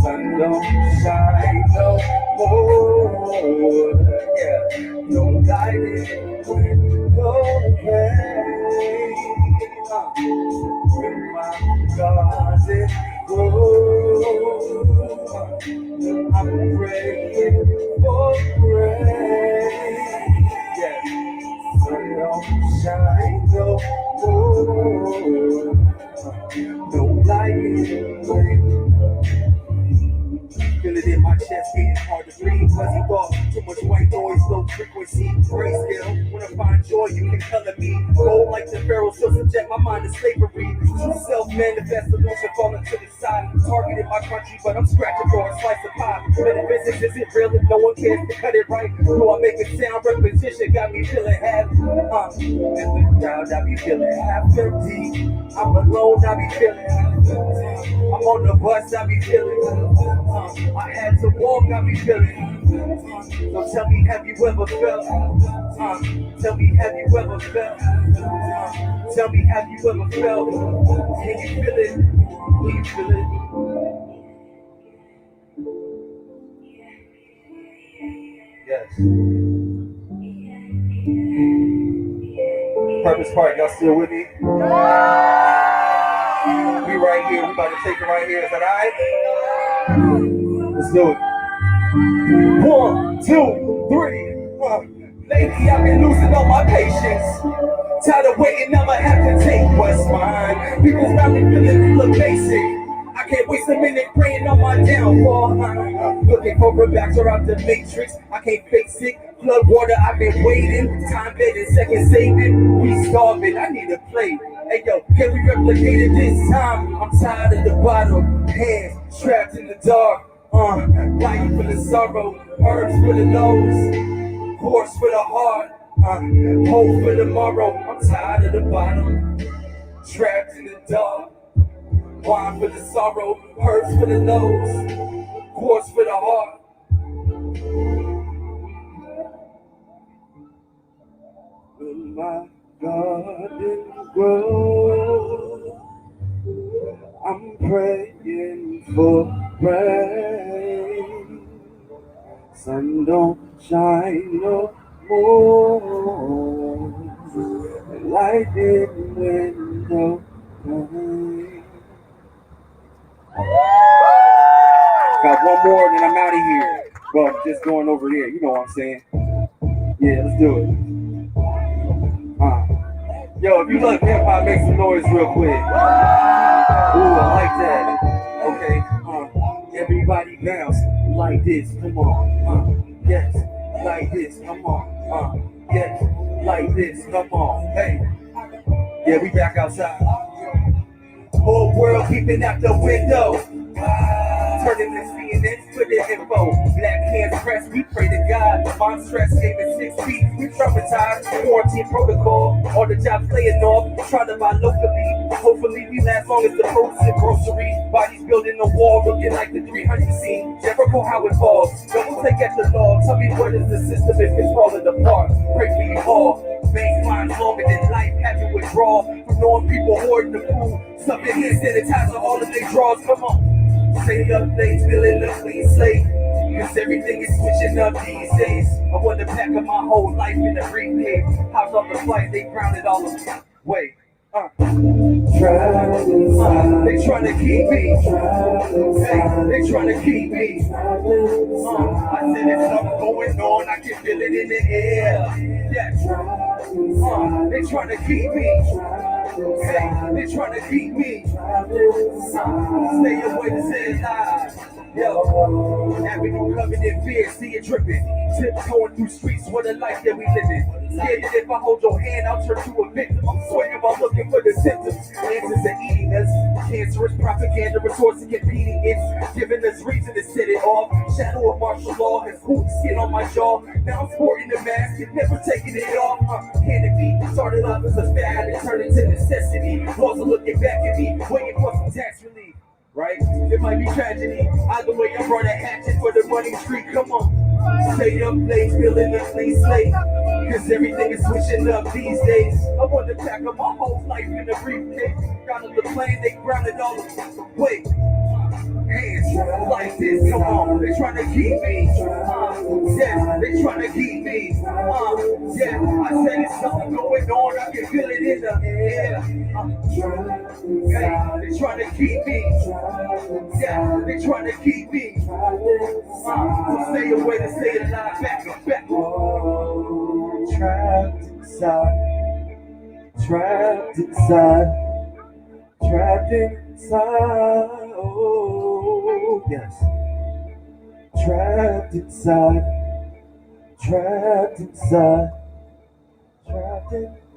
Speaker 6: Sun don't shine no more. Yeah, no light in window pane. Will my garden grow? I'm praying for rain. Yeah, sun don't shine no more. No light in window. Feel it in my chest, getting hard to breathe. Fuzzy thought, too much white noise, low frequency, grayscale. When I find joy, you can color me. Gold like the barrel, still subject my mind to slavery. True self-manifest solution falling to the side. Targeted my country, but I'm scratching for a slice of pie. Metaphysics isn't real if no one cares to cut it right. Do I make it sound? Repetition got me feeling half. In the crowd, I be feeling half empty. I'm alone, I be feeling half empty. I'm on the bus, I be feeling. I had to walk, I be feeling. So tell me, have you ever felt? Tell me, have you ever felt? Tell me, have you ever felt? Can you feel it? Can you feel it? Yes. Purpose Park, y'all still with me? We right here, we about to take it right here. Is that alright? Let's do it. 1, 2, 3. Lately I've been losing all my patience. Tired of waiting, I'ma have to take what's mine. People's not feeling look basic. I can't waste a minute praying on my downfall. Looking for a backer out the matrix. I can't face it. Flood water, I've been waiting. Time betting, second saving. We starving. I need a plate. Hey yo, can we replicate it this time? I'm tired of the bottom. Hands trapped in the dark. Light for the sorrow, herbs for the nose, horse for the heart, hope for tomorrow. I'm tired of the bottom, trapped in the dark. Wine for the sorrow, herbs for the nose, horse for the heart. When my garden grows, I'm praying for rain. Sun don't shine no more. Light in window pane. Got one more, then I'm out of here. Well, just going over there. You know what I'm saying? Yeah, let's do it. Yo, if you love hip hop, make some noise real quick. Ooh, I like that. Okay, everybody bounce like this. Come on. Yes, like this. Come on. Yes, like this. Come on. Hey. Yeah, we back outside. Whole world peeping out the window. Turning this CNN for the info. Black hands pressed, we pray to God. Mom stress gave it 6 feet. We traumatized, quarantine protocol. All the jobs laying off, trying to buy locally. Hopefully we last long as the produce and grocery. Bodies building a wall, looking like the 300 scene. Jericho, how it falls. Double take at the law. Tell me what is the system if it's falling apart. Pray for you all. Bank lines longer than life, having withdrawal. From knowing people hoarding the food. Something here, sanitizer all of their draws. Come on. Stay up late, feeling a clean slate. Cause everything is switching up these days. I want to pack up my whole life in a briefcase. Hopped off the flight, they grounded all of me. Wait. They trying to keep me. Hey, they trying to keep me. I said there's something going on, I can feel it in the air. Yes. They trying to keep me. Hey, they trying to keep me. Stay away to stay alive. Yo, Avenue covered in fear, see it dripping. Tiptoeing through streets, what a life that we living. Scared that if I hold your hand, I'll turn to a victim. I'm sweating about looking for the symptoms. Answers are eating us. Cancerous propaganda, resources competing. It's giving us reason to set it off. Shadow of martial law has cooled skin on my jaw. Now I'm sporting the mask and never taking it off. Canopy started off as a fad and turned into necessity. Laws are looking back at me, waiting for some tax relief. Right? It might be tragedy. Either way, I brought a hatchet for the running street. Come on. Stay up late, feeling a clean slate. Cause everything is switching up these days. I want to pack up my whole life in a briefcase. Got on the plane, they grounded all of us. Wait. Hands like this, come on. They trying to keep me. Yeah, they trying to keep me. Yeah, I said it's something going on. I can feel it in the air. Hey, they trying to keep me. Yeah, they trying to keep me. So stay away to stay alive. Back up, back up. Trapped inside. Trapped inside. Trapped inside. Oh, yes. Trapped inside. Trapped inside. Trapped inside.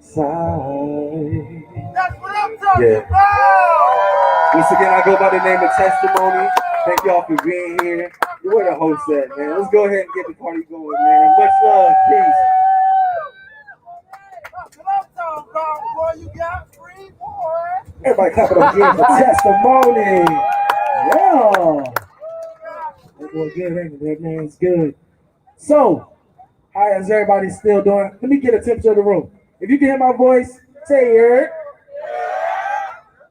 Speaker 10: That's what I'm talking about.
Speaker 6: Once again, I go by the name of Testimony. Thank y'all for being here. Where the host at, man? Let's go ahead and get the party going, man. Much love. Peace.
Speaker 10: That's what I'm talking about, boy. You got free, boy.
Speaker 6: Everybody clap it up again for Testimony. Yeah. That boy good, ain't it? That man's good. So, how is everybody still doing? Let me get a temperature of the room. If you can hear my voice, say here.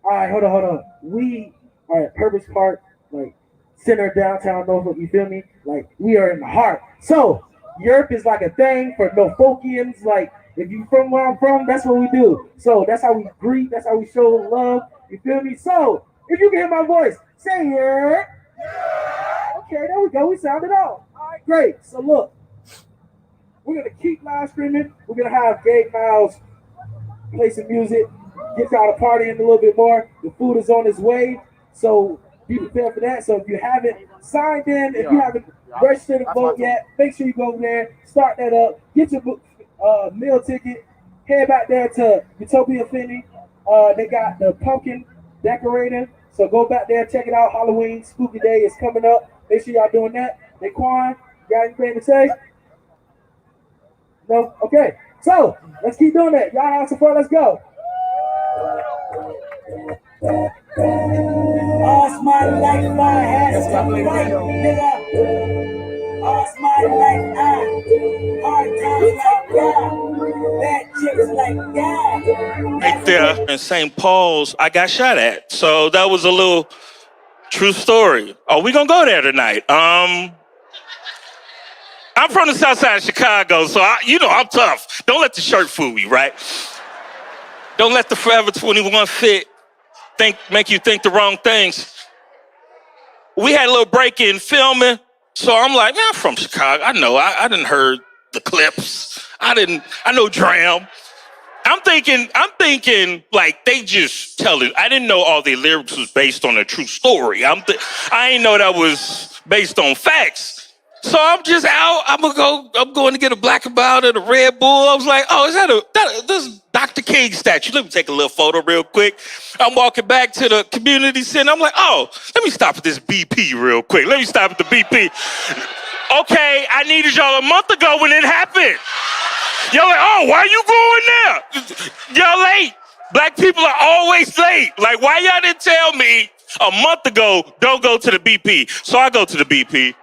Speaker 6: All right, hold on. We are at Purpose Park, like center downtown Norfolk, you feel me? Like we are in the heart. So Europe is like a thing for Norfolkians. Like if you from where I'm from, that's what we do. So that's how we greet, that's how we show love. You feel me? So if you can hear my voice, say here. Okay, there we go. We sound it out. All right, great. So look, we're gonna keep live streaming. We're gonna have Gabe Miles play some music, get y'all to party in a little bit more. The food is on its way. So
Speaker 4: be prepared for that. So if you haven't signed in, if you haven't registered to vote yet, make sure you go over there, start that up, get your meal ticket, head back there to Utopia Finney. They got the pumpkin decorator, so go back there, check it out. Halloween Spooky Day is coming up. Make sure y'all doing that. Daquan, got anything to say? No? Okay. So let's keep doing that. Y'all have some fun. Let's go.
Speaker 6: All's my life I had to fight, nigga. All's my life I hard times like God, bad chicks like God.
Speaker 3: Right there in St. Paul's, I got shot at. So that was a little true story. Oh, we gonna go there tonight. I'm from the south side of Chicago, so I'm tough. Don't let the shirt fool you, right? Don't let the Forever 21 fit make you think the wrong things. We had a little break in filming, so I'm like, man, I'm from Chicago. I know. I didn't heard the clips. I know Dram. I'm thinking like they just tell it. I didn't know all the lyrics was based on a true story. I didn't know that was based on facts. So I'm just out. I'm going to get a Black and Mild and a Red Bull. I was like, oh, is this Dr. King statue? Let me take a little photo real quick. I'm walking back to the community center. I'm like, oh, let me stop at this BP real quick. Let me stop at the BP. Okay, I needed y'all a month ago when it happened. Y'all like, oh, why you going there? Y'all late. Black people are always late. Like, why y'all didn't tell me a month ago, don't go to the BP? So I go to the BP.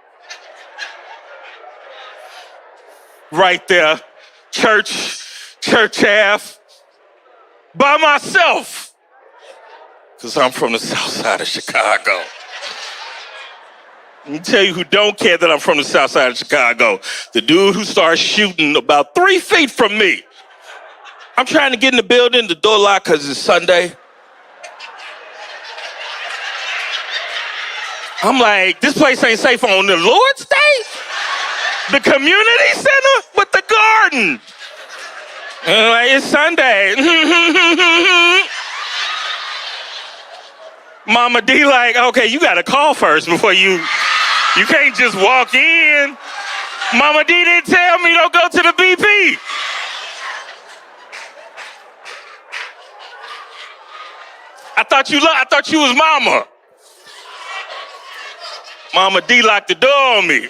Speaker 3: Right there, church half, by myself, because I'm from the south side of Chicago. Let me tell you who don't care that I'm from the south side of Chicago. The dude who starts shooting about 3 feet from me. I'm trying to get in the building, the door locked because it's Sunday. I'm like, this place ain't safe on the Lord's Day? The community center with the garden. And like, it's Sunday. Mama D like, okay, you got to call first before you can't just walk in. Mama D didn't tell me don't go to the BP. I thought you was Mama. Mama D locked the door on me.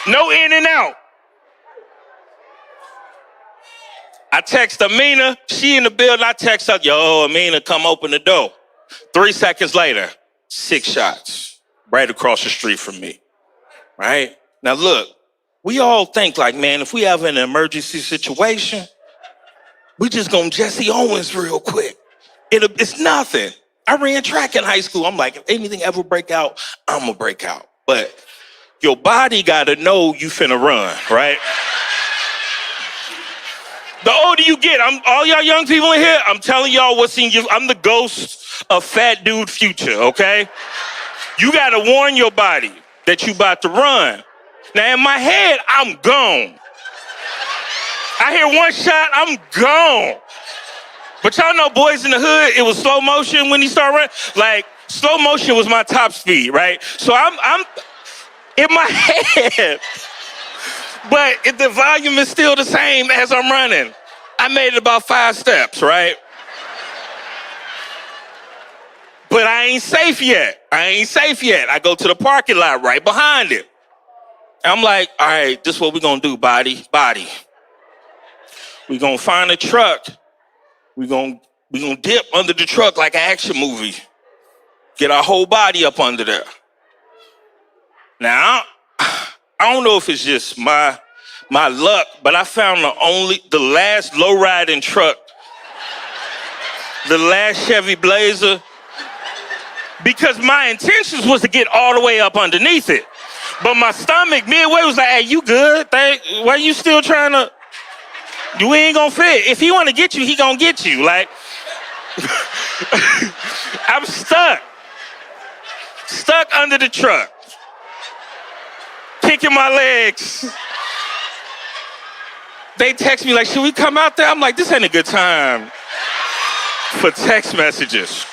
Speaker 3: No in and out. I text Amina. She in the building. I text her, yo, Amina, come open the door. 3 seconds later, 6 shots right across the street from me. Right? Now look, we all think like, man, if we have an emergency situation, we just gonna Jesse Owens real quick. It's nothing. I ran track in high school. I'm like, if anything ever break out, I'm gonna break out. But your body gotta know you finna run, right? The older you get, all y'all young people in here, I'm telling y'all what's in you. I'm the ghost of fat dude future, okay? You gotta warn your body that you about to run. Now in my head, I'm gone. I hear one shot, I'm gone. But y'all know Boys in the Hood, it was slow motion when he started running. Like, slow motion was my top speed, right? So I'm in my head, but if the volume is still the same as I'm running. I made it about 5 steps, right? But I ain't safe yet. I go to the parking lot right behind it. I'm like, all right, this is what we're gonna do, body. We're gonna find a truck. We're gonna dip under the truck like an action movie. Get our whole body up under there. Now, I don't know if it's just my luck, but I found the last low-riding truck, the last Chevy Blazer, because my intentions was to get all the way up underneath it. But my stomach midway was like, hey, you good? Why you still trying to? You ain't gonna fit. If he wanna get you, he gonna get you. Like, I'm stuck under the truck. Kicking my legs. They text me like, should we come out there? I'm like, this ain't a good time for text messages.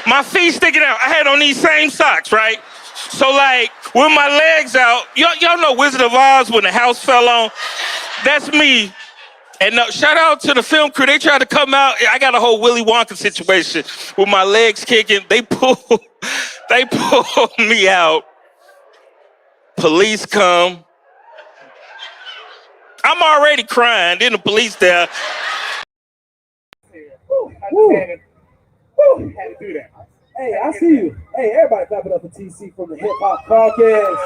Speaker 3: My feet sticking out. I had on these same socks, right? So like with my legs out, y'all know Wizard of Oz when the house fell on? That's me. And shout out to the film crew. They tried to come out. I got a whole Willy Wonka situation with my legs kicking. They pulled me out. Police come. I'm already crying. Then the police there.
Speaker 6: Woo. Had to do that. Hey, I see you. Hey, everybody clap it up for TC from the Hip Hop Caucus.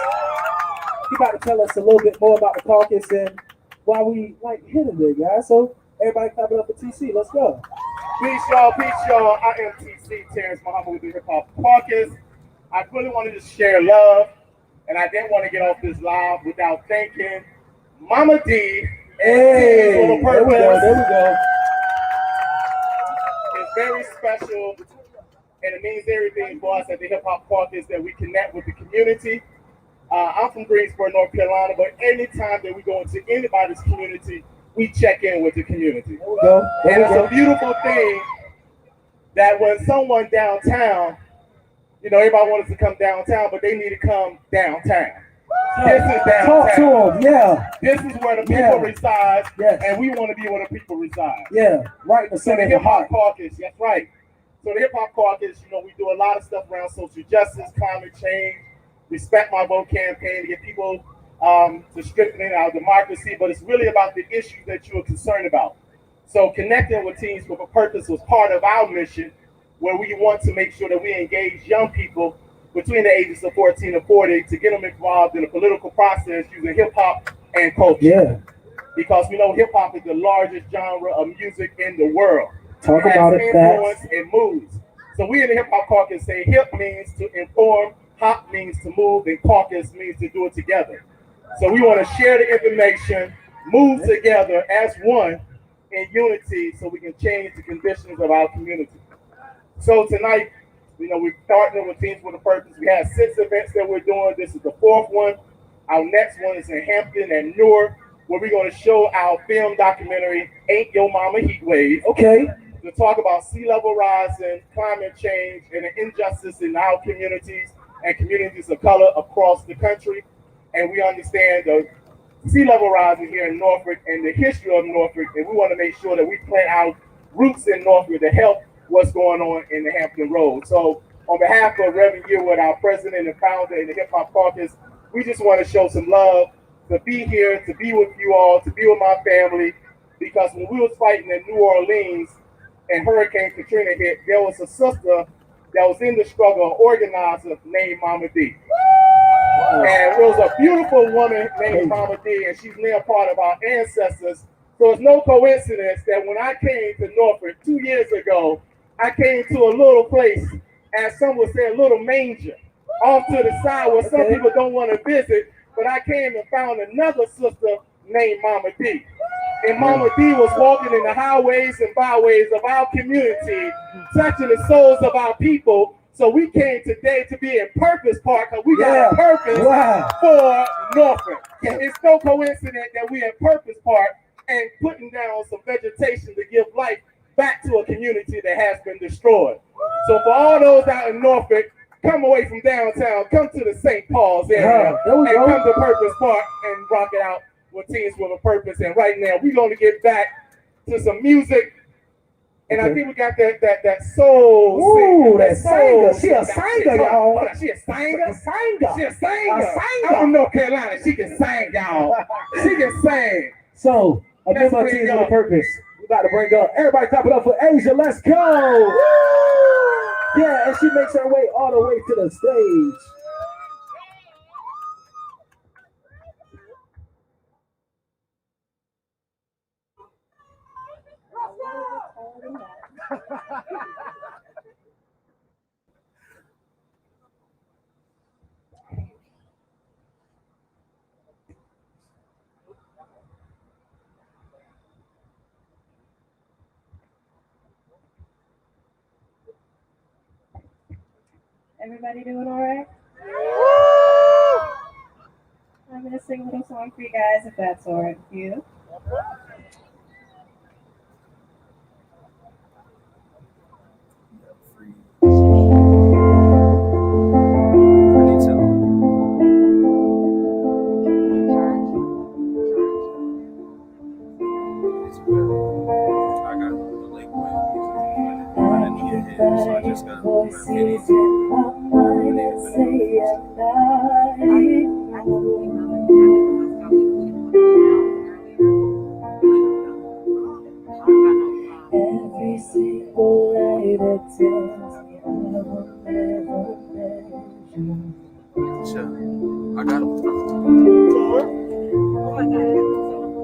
Speaker 6: He about to tell us a little bit more about the caucus and why we like hitting it, guys. So everybody clap it up for TC. Let's go.
Speaker 10: Peace, y'all. Peace, y'all. I am TC, Terrence Muhammad with the Hip Hop Caucus. I really wanted to share love, and I didn't want to get off this live without thanking Mama D.
Speaker 6: Hey, there we go. There we go.
Speaker 10: It's very special, and it means everything for us at the Hip Hop Caucus that we connect with the community. I'm from Greensboro, North Carolina, but anytime that we go into anybody's community, we check in with the community.
Speaker 6: There we go.
Speaker 10: And it's a beautiful thing that when someone downtown, you know, everybody wants to come downtown, but they need to come downtown. This is downtown.
Speaker 6: Talk to them, yeah.
Speaker 10: This is where the people reside, and we want to be where the people reside.
Speaker 6: Yeah, right in the
Speaker 10: So
Speaker 6: center
Speaker 10: the
Speaker 6: of the
Speaker 10: Hip Hop
Speaker 6: heart.
Speaker 10: Caucus, that's right. So the Hip Hop Caucus, you know, we do a lot of stuff around social justice, climate change, Respect My Vote campaign to get people to strengthen our democracy, but it's really about the issues that you are concerned about. So connecting with Teens with a Purpose was part of our mission, where we want to make sure that we engage young people between the ages of 14 and 40 to get them involved in the political process using hip hop and culture.
Speaker 6: Yeah.
Speaker 10: Because we know hip hop is the largest genre of music in the world.
Speaker 6: Talk about it,
Speaker 10: influence and moves. So we in the Hip Hop Caucus say hip means to inform, hop means to move, and caucus means to do it together. So we want to share the information, move together as one in unity so we can change the conditions of our community. So tonight, you know, we're partnering with Teens with a Purpose. We have 6 events that we're doing. This is the 4th one. Our next one is in Hampton and Newark, where we're going to show our film documentary, Ain't Your Mama Heat Wave.
Speaker 6: Okay.
Speaker 10: To talk about sea level rising, climate change, and the injustice in our communities and communities of color across the country. And we understand the sea level rising here in Norfolk and the history of Norfolk, and we want to make sure that we plant our roots in Norfolk to help what's going on in the Hampton Road. So on behalf of Reverend Yearwood, our president and founder in the Hip Hop Caucus, we just want to show some love, to be here, to be with you all, to be with my family, because when we was fighting in New Orleans and Hurricane Katrina hit, there was a sister that was in the struggle, an organizer named Mama D. And it was a beautiful woman named Mama D, and she's now part of our ancestors. So it's no coincidence that when I came to Norfolk 2 years ago, I came to a little place, as some would say, a little manger, off to the side where some people don't want to visit, but I came and found another sister named Mama D. And Mama D was walking in the highways and byways of our community, touching the souls of our people. So we came today to be in Purpose Park, because we got a purpose for Norfolk. And it's no coincidence that we're in Purpose Park and putting down some vegetation to give life back to a community that has been destroyed. So for all those out in Norfolk, come away from downtown, come to the St. Paul's area, and come to Purpose Park and rock it out with Teens with a Purpose. And right now, we're going to get back to some music. And I think we got that soul.
Speaker 6: Ooh, that singer. She a singer, y'all.
Speaker 10: She a singer?
Speaker 6: She a singer.
Speaker 10: I'm from North Carolina. She can sing, y'all. She can sing.
Speaker 6: So, a member of Teens with a Purpose. We got to bring up. Everybody clap it up for Asia. Let's go. Yeah, and she makes her way all the way to the stage.
Speaker 5: Everybody doing all right? I'm going to sing a little song for you guys, if that's all right with you. Free.
Speaker 11: it's good. I got the late music and I need a hit, so I just got to
Speaker 6: Voices in my mind that say every single lie that tells me I will never let you.
Speaker 11: Sure. I got him.
Speaker 7: Oh my God.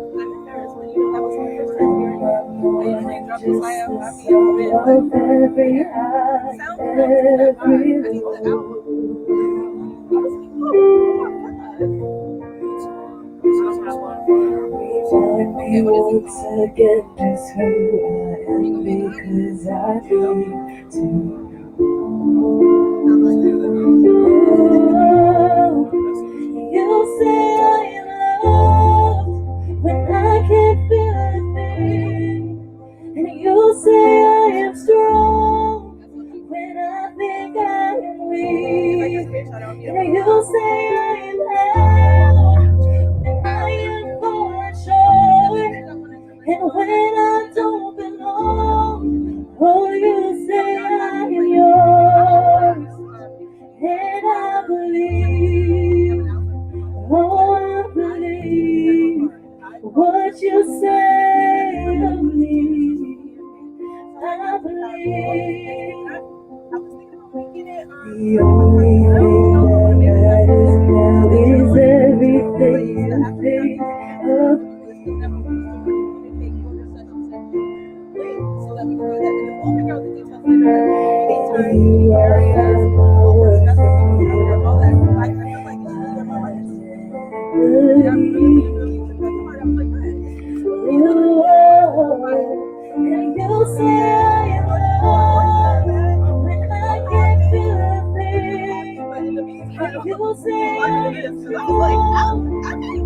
Speaker 7: So I'm embarrassed when you know that was my first time hearing it. I usually drop the fire up. I be a bit, but sound good. I need the album. I was like, oh my God.
Speaker 6: Okay, once again just who I am because I need to. You say I am loved when I can't feel a thing, and you say I am strong when I think I am weak, and you say I am held when I am falling short, and when I don't belong, oh, you say I am yours. And I believe, oh, I believe what you say to me. I believe the only thing that matters now is everything you think of
Speaker 7: So that we can do that. And we'll figure out the details later.
Speaker 6: you. I found my worth in
Speaker 7: All that. I feel like it's really my life. Yeah, I'm really I'm like,
Speaker 6: you. And you say I am loved when I can't feel a thing. And you say I am strong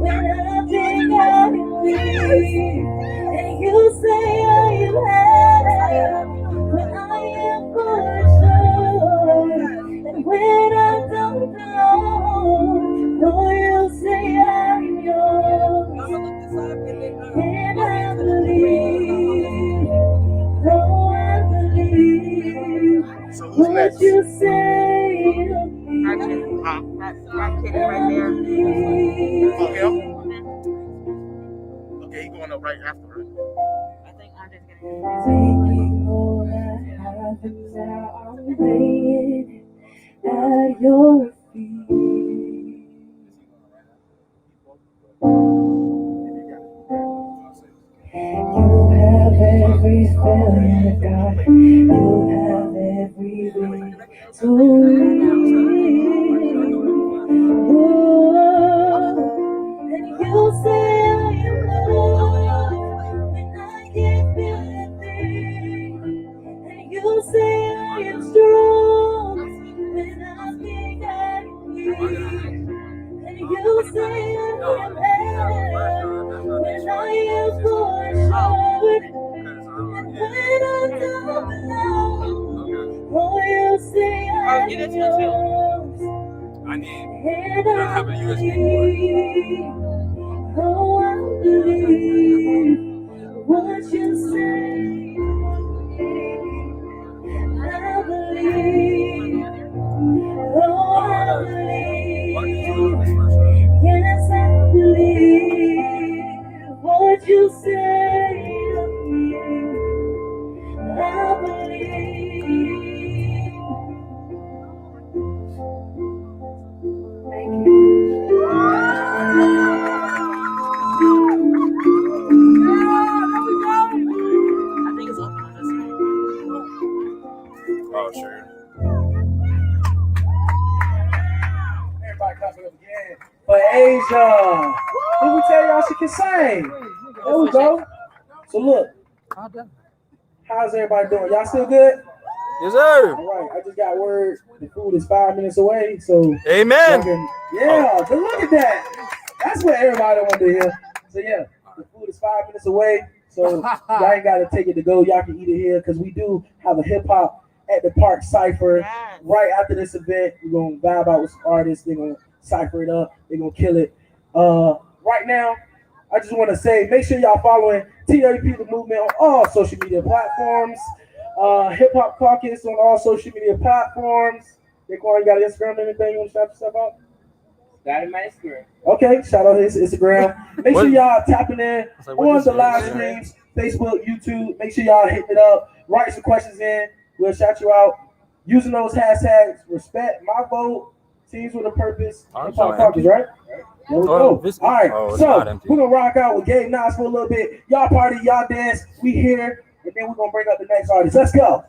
Speaker 6: when I think I am weak. And you say I am held when I am unsure. And when I don't belong, oh, you say I'm yours. And I believe, oh, I believe
Speaker 10: So who's
Speaker 6: what
Speaker 10: next?
Speaker 6: you say to me.
Speaker 8: That kid right there.
Speaker 10: Oh, him? Okay, he going up right after her.
Speaker 7: I think I'm just gonna
Speaker 6: Taking all I have and now I'm laying at your feet. You have every failure, God. You have every victory. And you say I am loved when I can't feel a thing. And you say I am strong when I think I'm weak. And you say I am held when I am falling short. And when I don't belong, oh, you say I'm yours.
Speaker 11: I need.
Speaker 6: And I believe, oh, I believe what you say. I believe, oh, I believe, yes, I believe what you say to me. I believe. Thank you.
Speaker 7: I think it's open on this side.
Speaker 10: Oh, sure. Everybody clapping up again.
Speaker 12: For Asia. Did we tell y'all she can sing? There we go. So look, how's everybody doing? Y'all still good?
Speaker 11: Yes, sir.
Speaker 12: All right, I just got word the food is 5 minutes away, so
Speaker 11: Amen.
Speaker 12: yeah, but look at that. That's what everybody wanted to hear. So yeah, the food is 5 minutes away, so y'all ain't gotta take it to go. Y'all can eat it here because we do have a hip hop at the park cipher right after this event. We're gonna vibe out with some artists. They're gonna cipher it up. They're gonna kill it. Right now, I just want to say, make sure y'all following TAP the movement on all social media platforms. Hip Hop Caucus on all social media platforms. Daquan, you got an Instagram or anything you want to shout yourself out?
Speaker 13: Got it, my Instagram.
Speaker 12: Okay, shout out his Instagram. Make sure y'all tapping in on the live
Speaker 11: Instagram?
Speaker 12: streams, Facebook, YouTube. Make sure y'all hitting it up. Write some questions in. We'll shout you out. Using those hashtags, respect my vote, teams with a purpose, Hip Hop Caucus, right? There we go. All right, so we're gonna rock out with Gabe Nas for a little bit. Y'all party, y'all dance. We here, and then we're gonna bring up the next artist. Let's go.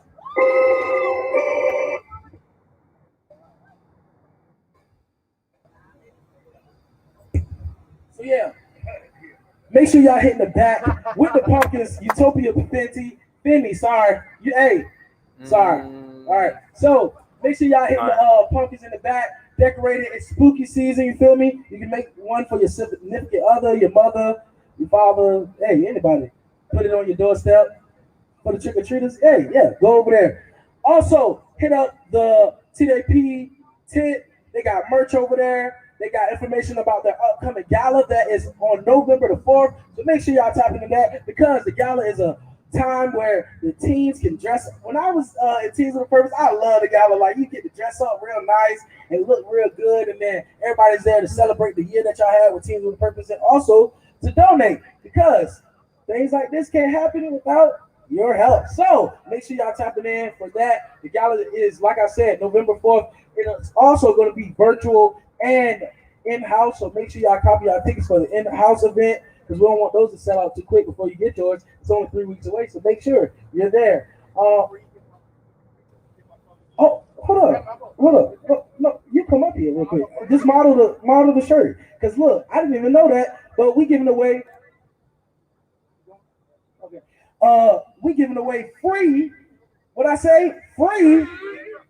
Speaker 12: So yeah, make sure y'all hitting the back with the pumpkins. Utopia Fenty. Sorry, sorry. All right, so make sure y'all hitting the pumpkins in the back. Decorated. It's spooky season. You feel me? You can make one for your significant other, your mother, your father. Hey, anybody. Put it on your doorstep for the trick or treaters. Hey, yeah, go over there. Also, hit up the TAP tent. They got merch over there. They got information about their upcoming gala that is on November the 4th. So make sure y'all tap into that because the gala is a time where the teens can dress up. When I was in Teens with a Purpose, I love the gala. Like, you get to dress up real nice and look real good, and then everybody's there to celebrate the year that y'all had with Teens with a Purpose and also to donate because things like this can't happen without your help. So make sure y'all tapping in for that. The gala is, like I said, November 4th. It's also going to be virtual and in-house, so make sure y'all copy our tickets for the in-house event because we don't want those to sell out too quick before you get yours. It's only 3 weeks away, so make sure you're there. Hold up. No, you come up here real quick. Just model the shirt. Because look, I didn't even know that, but we giving away. Okay. We giving away free. What I say? Free.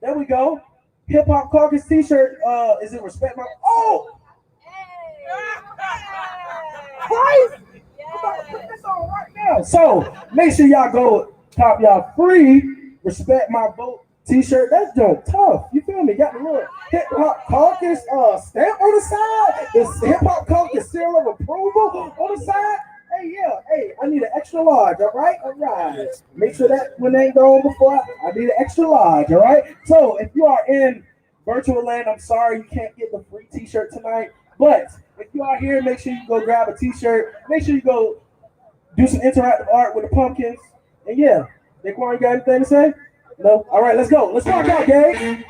Speaker 12: There we go. Hip Hop Caucus T-shirt. Is it respect my? Oh. Christ. I'm about to put this on right now. So make sure y'all go cop y'all free Respect My Vote T-shirt. That's dope tough. You feel me? Got the little Hip Hop Caucus stamp on the side. The Hip Hop Caucus seal of approval on the side. Hey, I need an extra large. All right. Make sure that one ain't gone before. I need an extra large. All right. So if you are in virtual land, I'm sorry you can't get the free T-shirt tonight. But if you are here, make sure you go grab a T-shirt. Make sure you go do some interactive art with the pumpkins. And yeah, Daquan, you got anything to say? No? All right, let's go. Let's rock out, gang.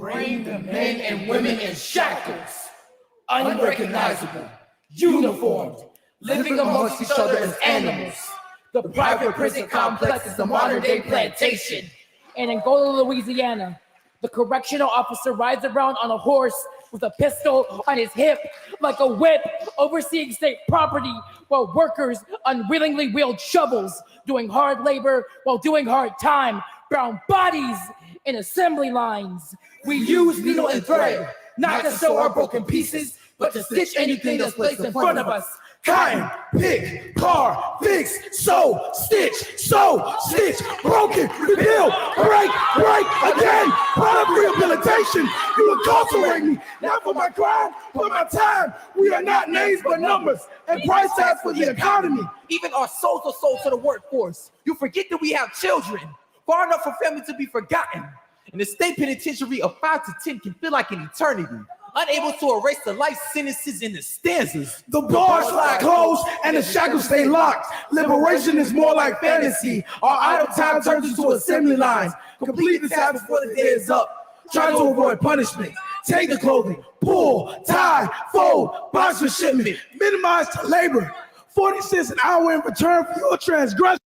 Speaker 14: bring the men and women in shackles, unrecognizable, uniformed, living amongst each other as animals. The private prison complex is the modern-day plantation.
Speaker 15: In Angola, Louisiana, the correctional officer rides around on a horse with a pistol on his hip like a whip, overseeing state property while workers unwillingly wield shovels, doing hard labor while doing hard time. Brown bodies in assembly lines.
Speaker 14: We use needle and thread, not to sew our broken pieces, but to stitch anything that's placed in front of us. Cotton, pick, car, fix, sew, stitch, broken, rebuild, break, again, part of rehabilitation. You incarcerate me, not for my crime, but my time. We are not names but numbers, and price tags for the economy.
Speaker 16: Even our souls are sold to the workforce. You forget that we have children, far enough for family to be forgotten. And the state penitentiary of 5 to 10 can feel like an eternity, unable to erase the life sentences in the stanzas.
Speaker 14: The bars lie closed and the shackles stay locked. Liberation is more like fantasy. Our idle time turns into assembly lines. Complete the task before the day is up. Try to avoid punishment. Take the clothing, pull, tie, fold, box for shipment, minimize labor. 40 cents an hour in return for your transgression.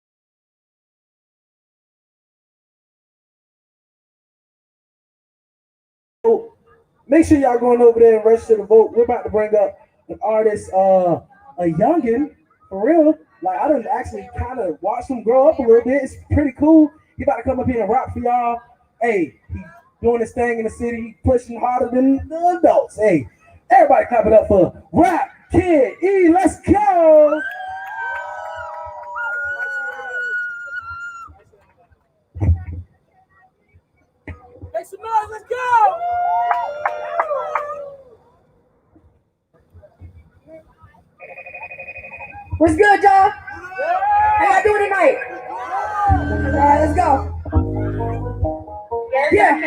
Speaker 12: Make sure y'all going over there and register to vote. We're about to bring up an artist, a youngin, for real. Like, I done actually kind of watched him grow up a little bit. It's pretty cool. He about to come up here and rap for y'all. Hey, he doing his thing in the city. He pushing harder than the adults. Hey, everybody clap it up for Rap Kid E. Let's go.
Speaker 15: Make some noise, let's go!
Speaker 17: What's good, y'all? How y'all doing tonight? All right, let's go. Yeah.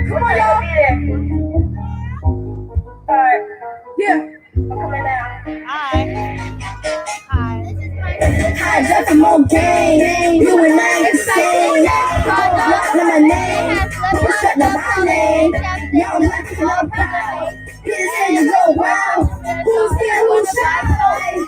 Speaker 17: Come on, y'all. All right. Yeah. I'm coming down. Hi, just a more game. You and I ain't the same. What's my name? What's up, my name? Y'all like to love right. This ain't go wild. Who's here? Who's shy?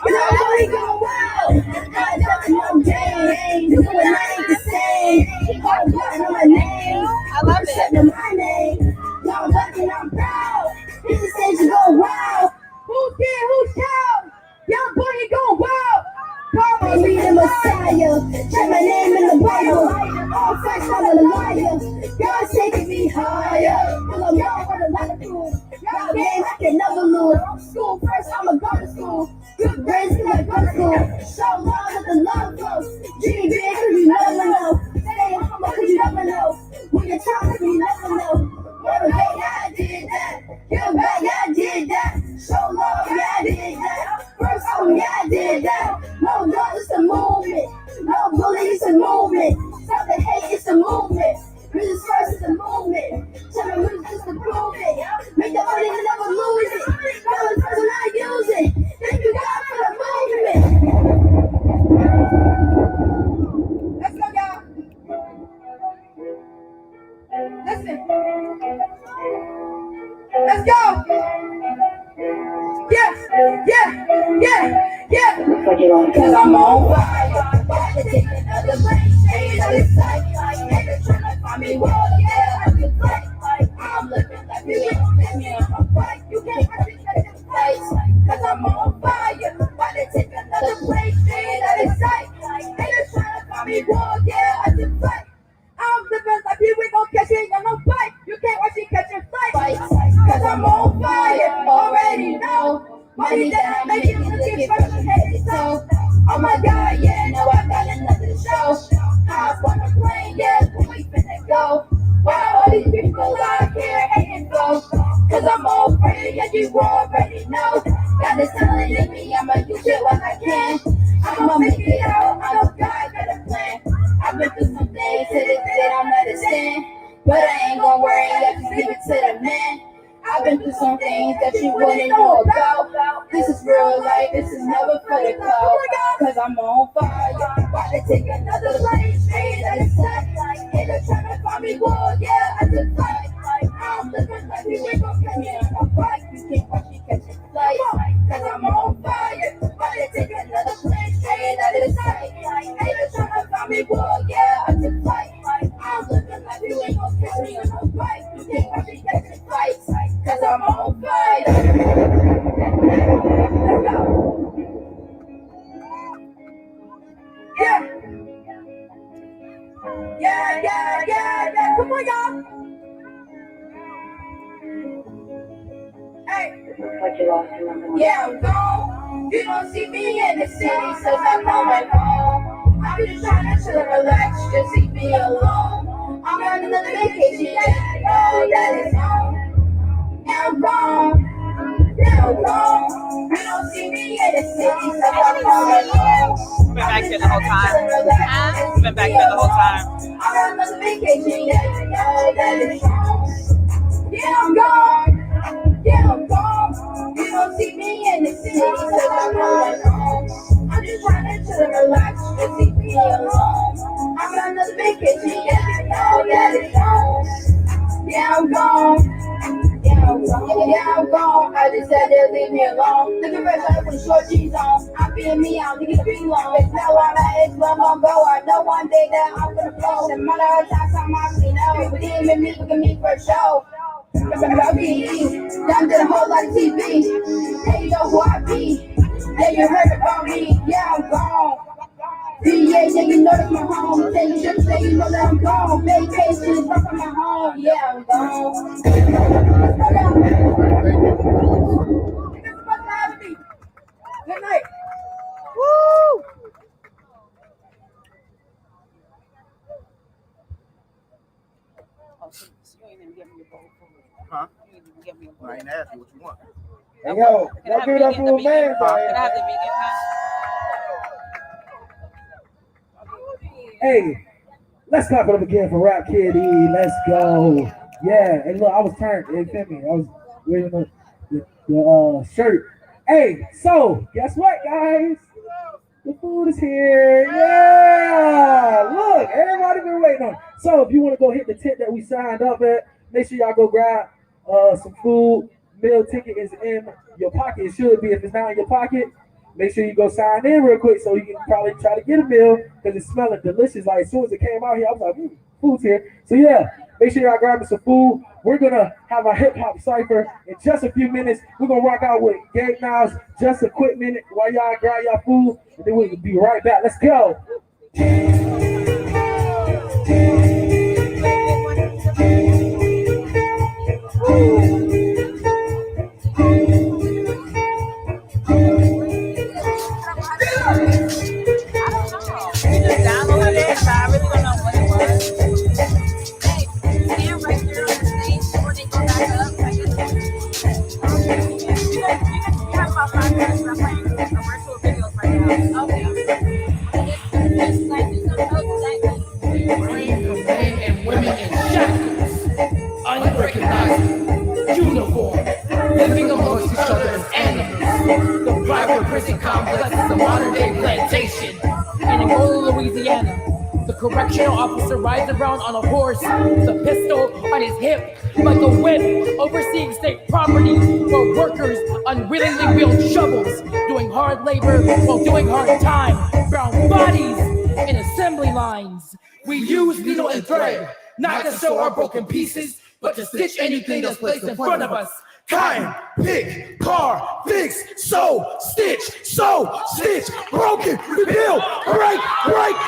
Speaker 17: Nobody go wild. Hi, just a more game. You and I ain't the same. What's my name? What's up, my name? Y'all lucky I'm proud. This ain't go wild. Who's here? Who's shy? Young boy, you go wild. Call me the Messiah. Check my name in the Bible. All facts, I'm a liar. God's taking me higher. I'm young with a lot of food. Y'all game, I can never lose. School first, I'ma go to school. Good grades, till I go to school. Show love that the love flows. Dream big, cause you never know. Stay humble, cause you never know. When you're trying, you never know. Motivate, yeah, I did that. Give back, yeah, I did that. Show love, yeah, I did that. First home, yeah, I did that. No love, it's a movement. No bully, it's a movement. Stop the hate, it's a movement. Music first, it's a movement. Tell me music just to prove it. Make the money and never lose it. Now the person I use it. Thank you, God, for the movement. Let's go, y'all. Listen. Let's go. Yeah. Cause I'm on fire. About to take another break. Stay out of sight. Niggas tryna find me. Well, yeah, I can fight. I'm looking like you don't catch me on a fight. You can't catch me in this place. Cause I'm on fire. About to take another break. Stay out of sight. Niggas tryna find me. Well, yeah, I can fight. I'm living like you ain't gon' catch me on no fight. You can't watch me catch a fight. Cause I'm on fire. Already know. Money that I'm making looking fresh from head to toe. Oh my God, yeah, no, I got another show. Hop on the plane, yeah, we finna go. Why all these people out here hating go? Cause I'm all free, and you already know. Got this talent in me, I'ma use it when I can. I'ma make it out, I know God got a plan. I've been through some things to this day I don't understand. But I ain't gon' worry, I just leave it to the man. I've been through some things that you wouldn't know about. This is real life, this is never for the cloud. Cause I'm on fire, about to take another life. Stay out of sight, Haters tryna find me war, yeah, I just fight. I'm living like you ain't gon' catch me on a bike. You can't watch me catch a flight, cause I'm on fire. Fire, take another plane, straight out of sight. Haters tryna find me war, yeah, I just fight. I'm living like you ain't gon' catch me on a bike. You can't watch me catch a flight, cause I'm on fire. Let's go. Yeah. Yeah. Come on, y'all. Hey. Yeah, I'm gone. You don't see me in the city, cause I'm coming home. I'm just trying to chill and relax, just leave me alone. I'm on another vacation, yeah, that is home. Yeah, I'm gone. Yeah, I'm gone. You don't see me in the city, cause I'm coming home.
Speaker 7: Been back here the whole time. Been back here the whole time.
Speaker 17: I'm on another vacation, yeah, that is home. Yeah, I'm gone. Yeah, I'm gone. You don't see me in the city, cause I'm coming home. I'm just trying to chill and relax, just leave me alone. I'm on another vacation, yeah, that is home. Yeah, I'm gone. Yeah, I'm gone. I just said to leave me alone. Looking fresh out with short jeans on. I'm being me, I'm thinking to be long. It's not why my ex long go. I know one day that I'm gonna blow. The mother of times I'm obviously know. But even me, look at me for show. About me, done did a whole lot of TV. Now you know who I be. Now you heard about me. Yeah, I'm gone. Yeah, you know that's my home. Say you should say you know that I'm gone. Vacation is far from my home. Yeah, I'm gone. Good night. Woo!
Speaker 7: Oh, so you ain't even give me a bowl of food.
Speaker 11: Huh?
Speaker 7: You ain't even give me a bowl.
Speaker 11: I ain't asking what you want.
Speaker 12: Hey, yo, let's give it up for a man.
Speaker 7: Can I have the vegan pie?
Speaker 12: Hey, let's clap it up again for Rap Kitty. Let's go. Yeah, and look, I was turned. You feel me? I was wearing the shirt. Hey, so guess what, guys? The food is here. Yeah, look, everybody been waiting on it. So if you want to go hit the tent that we signed up at, make sure y'all go grab some food. Meal ticket is in your pocket. It should be. If it's not in your pocket, make sure you go sign in real quick so you can probably try to get a meal because it's smelling delicious. Like as soon as it came out here, I was like, food's here. So yeah, make sure y'all grab some food. We're gonna have a hip hop cipher in just a few minutes. We're gonna rock out with galvanize just a quick minute while y'all grab y'all food, and then we'll be right back. Let's go.
Speaker 7: Downloaded it, but I really don't know what it was. Hey, stand right there on the stage before they go back up. I guess you have about 5 minutes. I'm playing commercial videos right now. Okay. It's like this.
Speaker 14: Men and women in shackles, unrecognizable, uniform, living amongst each other as animals. The private prison complex is a modern-day plantation.
Speaker 15: In Angola, Louisiana, the correctional officer rides around on a horse with a pistol on his hip like a whip, overseeing state property while workers unwillingly wield shovels, doing hard labor while doing hard time. Brown bodies in assembly lines.
Speaker 14: We use needle and thread, not to sew our broken pieces, but to stitch anything that's placed in front of us. Kind, pick, car, fix, sew, stitch, broken, rebuild, break,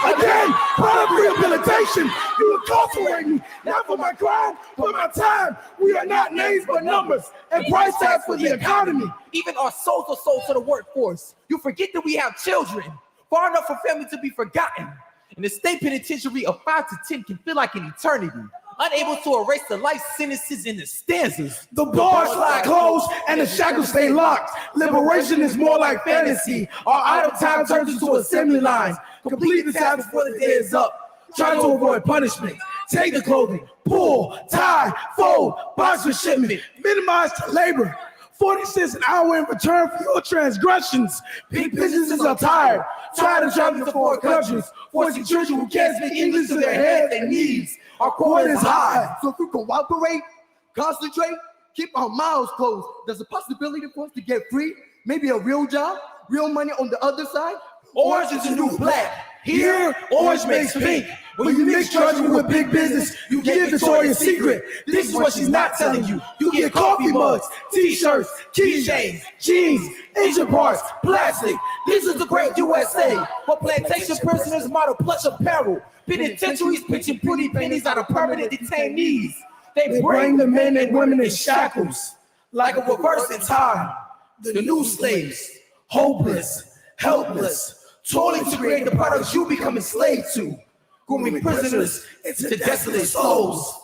Speaker 14: again, part of rehabilitation. You incarcerate me, not for my crime, but my time. We are not names but numbers, and price tags for the economy.
Speaker 16: Even our souls are sold to the workforce. You forget that we have children, far enough for family to be forgotten. And the state penitentiary of 5 to 10 can feel like an eternity, unable to erase the life sentences in the stanzas.
Speaker 14: The bars lie closed and the shackles stay locked. Liberation is more like fantasy. Our idle time turns into assembly lines. Complete the task before the day is up. Try to avoid punishment. Take the clothing, pull, tie, fold, box for shipment. Minimize labor. 40 cents an hour in return for your transgressions. Big businesses are tired of traveling to foreign countries, forcing children who can't speak English to their heads and knees. Our court is high.
Speaker 18: So if we cooperate, concentrate, keep our mouths closed, there's a possibility for us to get free, maybe a real job, real money on the other side.
Speaker 14: Orange is the new black. Here, orange makes pink. When you mix drudgery with big business, you get Victoria's Secret. This is what she's not telling you. You get coffee mugs, t-shirts, keychains, jeans, engine parts, plastic. This is the great USA.
Speaker 18: For plantation prisoners, model plush apparel. Penitentiaries pitching pretty pennies out of permanent detainees.
Speaker 14: They bring the men and women in shackles, like a reverse in time. The new slaves, hopeless, helpless, toiling to create the products you become enslaved to, grooming prisoners into desolate souls.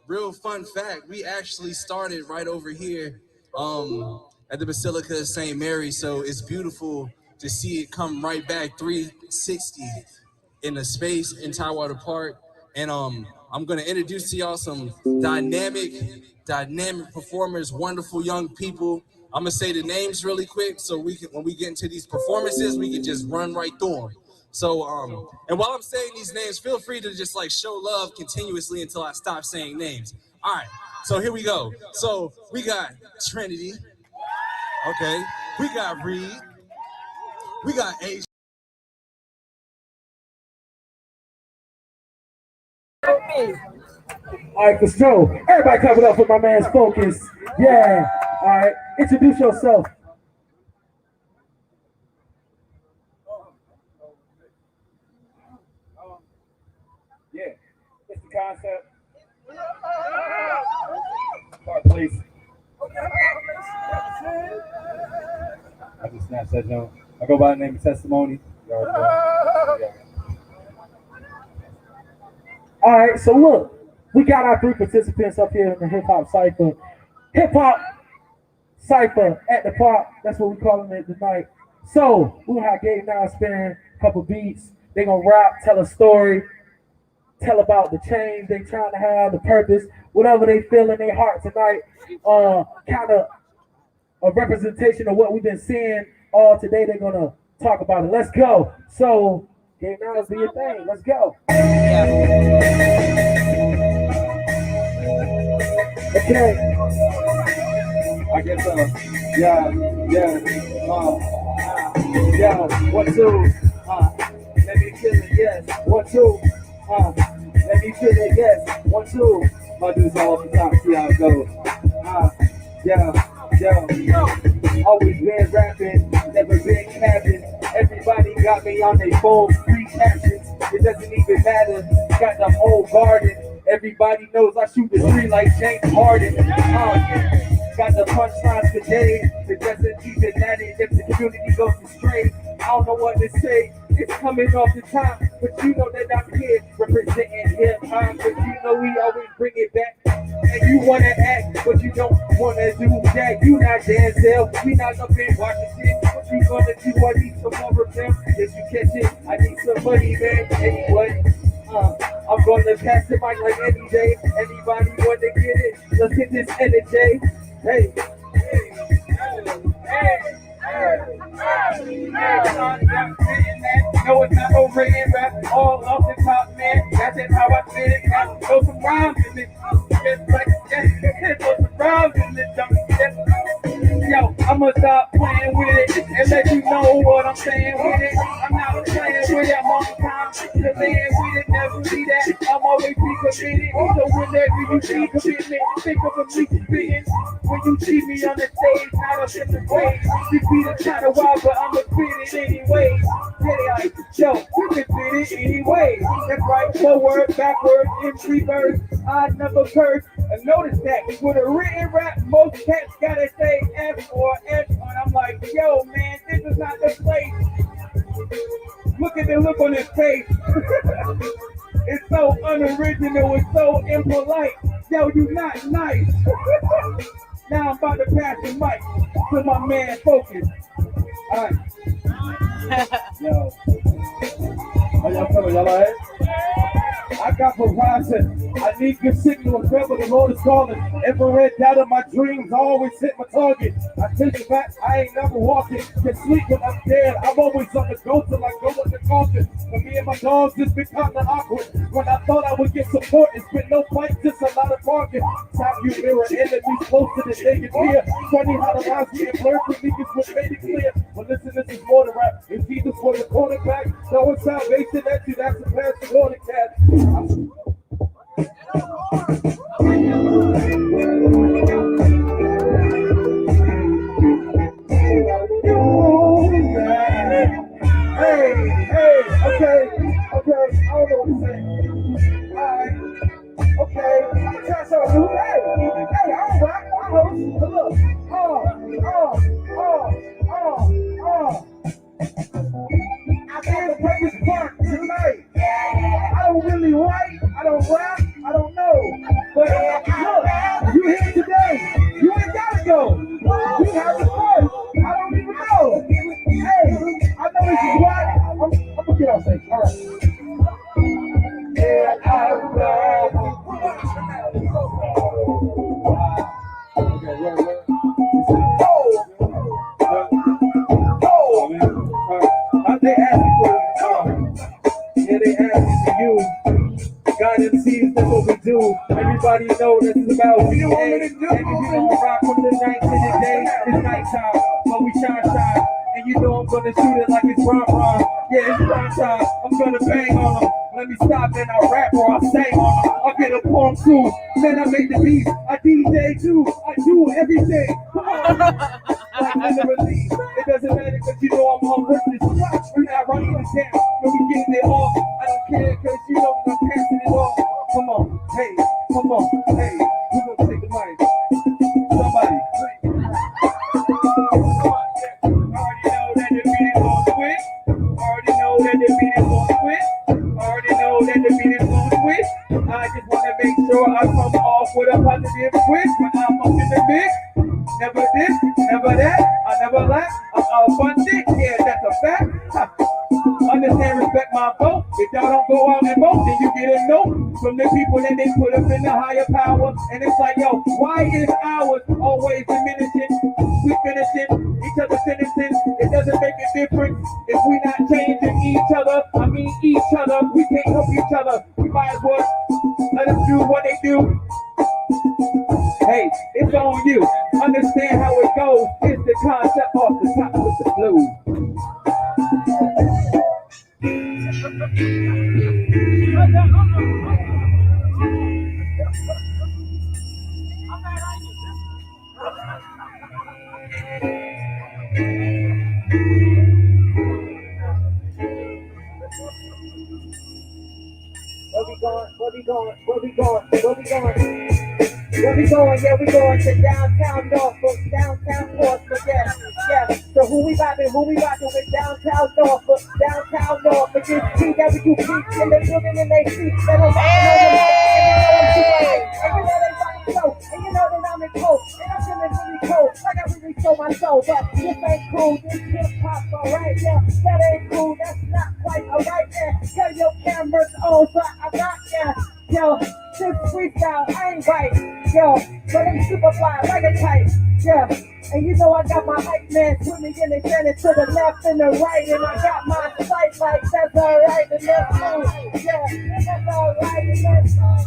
Speaker 19: Real fun fact, we actually started right over here at the Basilica of St. Mary, so it's beautiful to see it come right back 360 in the space in Tidewater Park. And I'm gonna introduce to y'all some dynamic performers, wonderful young people. I'm gonna say the names really quick so we can, when we get into these performances, we can just run right through them. So, and while I'm saying these names, feel free to just like show love continuously until I stop saying names. All right, so here we go. So we got Trinity, okay, we got Reed, we got Asia.
Speaker 12: All right, for sure. Everybody clap it up for my man's Focus. Yeah. All right, introduce yourself.
Speaker 10: Yeah, it's the concept. Start, please. I just snatched that note. I go by the name of Testimony.
Speaker 12: All right, so look, we got our 3 participants up here in the hip hop cipher. Hip hop cipher at the park. That's what we calling it tonight. So we're gonna have Gabe now spinning a couple beats. They gonna rap, tell a story, tell about the change they trying to have, the purpose, whatever they feel in their heart tonight. Kind of a representation of what we've been seeing all today. They're gonna talk about it. Let's go. So Gabe now, do your thing. Let's go. Okay.
Speaker 10: I guess, yeah, 1, 2, let me feel it, yes, 1, 2, let me feel it, yes, 1, 2, my dudes all off the top, see how it goes, always been rapping, never been capping, everybody got me on their phones, free captions, it doesn't even matter, got the whole garden, everybody knows I shoot the three like James Harden, got the punchlines for days, it doesn't even matter if the community goes astray, I don't know what to say, it's coming off the top, but you know that I'm here representing hip hop, but you know we always bring it back, and you wanna act, but you don't wanna do that, you not Denzel, we not up in Washington, what you gonna do, I need some more of them, if you catch it, I need some money, man, anyway, I'm gonna pass the mic like any day, anybody wanna get it, let's hit this energy, hey,
Speaker 4: No, it's not overrated rap, all off the top, man. That's it, how I spit it. Got throw some rhymes in it. Just like that, throw some rhymes in it. Yo, I'ma stop playing with it and let you know what I'm saying with it. I'm not playing with it, I'm on time to land with it. Never see that, I'm always be committed. So whenever you see commitment, think of a me spitting. When you see me on the stage, not up in the way. You be the kind of wild, but I'ma spit it anyway. Yeah, like, yo, you can spit it anyway. That's right, forward, backward, in reverse. I never curse. And notice that with a written rap, most cats gotta say F or F. And I'm like, yo, man, this is not the place. Look at the look on his face. It's so unoriginal, it's so impolite. Yo, you not nice. Now I'm about to pass the mic to my man Focus. Alright. Yo. How y'all feeling? Y'all alright? I got Verizon. I need good signal if ever the road is calling. Infrared data, my dreams always hit my target. I take it back, I ain't never walking. Can sleep when I'm dead. I'm always on the go till I go with the Caucus. For me and my dogs, it's been kind of awkward. When I thought I would get support, it's been no fight, just a lot of barking. Top you mirror enemies close to the day you clear. Funny how the lines get blurred for niggas was made it clear. But listen, this is more than rap. It's Jesus for the quarterback. No, it's salvation at you, that's the pass to go to cat. Hey, okay, I don't know what to say. Alright, okay, I'm gonna try something new. Hey, I don't rap, I host. Look, I got the perfect part tonight. I don't really write, I don't rap, I don't know. But look, you here today, you ain't gotta go. You have the fun, I don't even know. Hey, I know this is why. I'm gonna get off stage, alright. Yeah, I love they ask me for yeah, they ask me for you. God MCs, that's what we do. Everybody know this is about what you want me to do. And if you don't rock from the night to the day, it's nighttime, but we shine. And you know I'm gonna shoot it like it's Ron. Yeah, it's prime time. I'm gonna bang on them. Let me stop and I rap or I sing on them. I get a poem too. Then I make the beats. I DJ too. I do everything. Come on. Like literally. It doesn't matter because you know I'm on purpose. We're not running the down. When we getting it off. I don't care because you know I'm passing it off. Come on. Hey. Come on. Hey. We're gonna take the mic. Somebody. I just want to make sure I come off with a positive twist when I'm up in the mix. Never this, never that, I never lack. I'm abundant, yeah, that's a fact. Understand, respect my vote. If y'all don't go out and vote, then you get a note from the people that they put up in the higher power. And it's like, yo, why is ours always diminishing? We finishing each other's sentences. It doesn't make a difference if we not changing each other. I mean each other. We can't help each other. We might as well let them do what they do. Hey, it's on you. Understand how it goes. It's the concept off the top with the blues. Where we going? Yeah, we going to downtown Norfolk, downtown Portsmouth, yeah. So who we rockin' with downtown Norfolk, it's TWP in the building and they see that I'm and you know that I'm in cold, and I'm feeling really cold, like I really stole my soul, but this ain't cool, this hip-hop, alright, yeah, that ain't cool, that's not quite alright, yeah, tell your cameras on, so I rock, yeah, yo, this freestyle, I ain't right, yo, but I'm super fly, like a kite, yeah,
Speaker 12: And you know I got my hype man swimming in the center to the left and the right, and I got my sight like that's alright and that's cool. Yeah, that's alright and that's cool.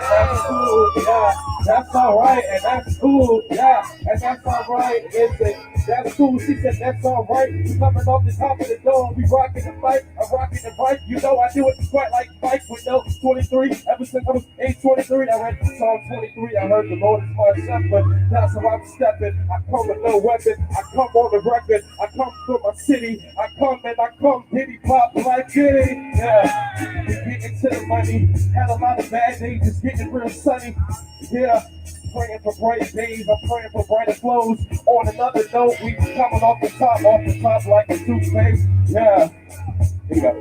Speaker 12: That's cool, yeah. That's alright and that's cool, yeah. And that's alright, is it? That's cool. She said that's alright. We coming off the top of the dome. We rocking the fight. I'm rocking the bike. You know I do it quite like Mike with no 23. Ever since I was age 23, I read the song 23. I heard the Lord is my shepherd. That's how I'm stepping. I come with no weapon. I come on the record. I come from my city. I come and I come pity pop like Diddy. Yeah. Getting to the money. Had a lot of bad days. It's getting real sunny. Yeah. Praying for bright days, I'm praying for brighter flows. On another note, we coming off the top like a toothpaste. Yeah. Here you go.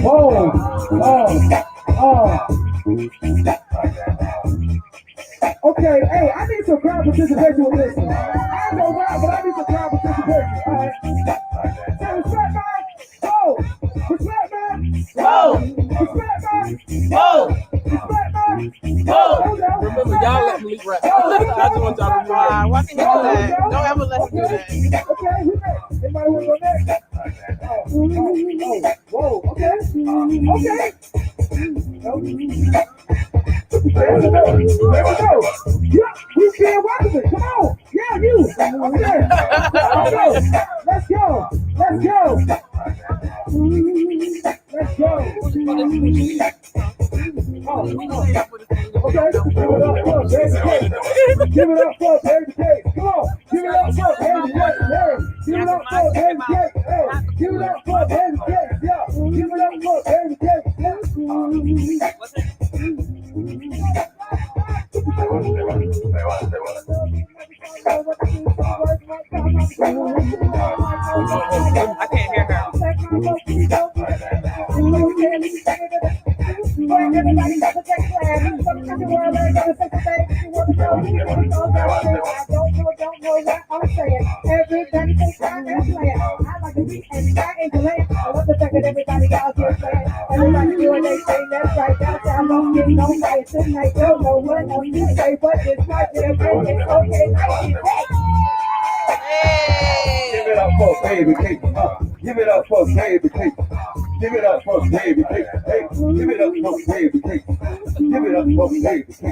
Speaker 12: Whoa, Okay, hey, I need some crowd participation with this one. I ain't gonna rap, but I need some crowd participation. All right. So respect, man. Go. Respect, man. Go. Respect, man. Go. Respect, man. Go.
Speaker 8: Remember, y'all let me rap. I just want y'all to remember.
Speaker 7: Why can you do that? Don't ever let him do that.
Speaker 12: Okay, who's next? Anybody want to go next? Whoa, okay. Okay. There we go. Yeah, we can't welcome it. Come on. Yeah, you. Okay. Let's go. Let's go. Let's go. Okay. Give it up for Baby K. Come on. Give it up for Baby K. Give it up for Baby K. Give it up for Baby K. Yeah. Give it up for Baby K.
Speaker 7: I can't hear her.
Speaker 12: Everybody got to take class. Sometimes the world ain't gonna say the same. You want to know, don't know what I'm saying. Everybody thinks I'm playing. I like to be and I ain't playing. I love the fact that everybody out here playing. Everybody doing their thing, that's right. That's how I'm gonna get no fight tonight. Don't know what else to say, but it's my damn thing. It's okay. Give it up for Baby K. Give it up for Baby K. Give it up for Baby K. Hey, give it up for Baby K. Give it up for Baby K.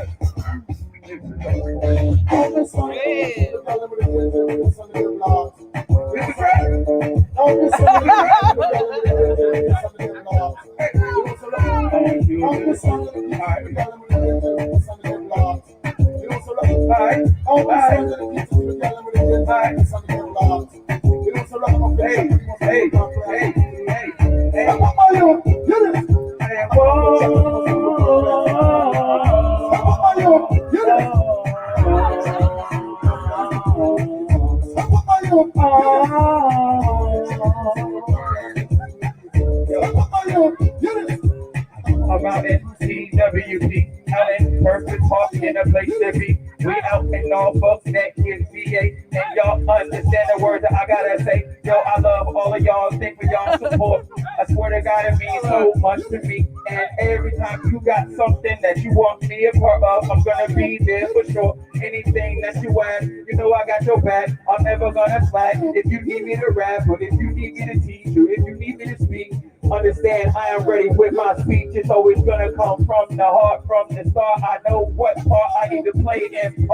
Speaker 12: About NCWP, talent, perfect, parking in a place to be. We out in Norfolk, that is VA, and y'all understand the words that I gotta say. Yo, I love all of y'all, thank for y'all support. I swear to God, it means so much to me. And every time you got something that you want me a part of, I'm gonna be there for sure. Anything that you ask, you know I got your back. I'm never gonna slack. If you need me to rap, or if you need me to teach, or if you need me to speak, understand I am ready with my speech. It's always gonna come from the heart, from the start. I know what part I need to play in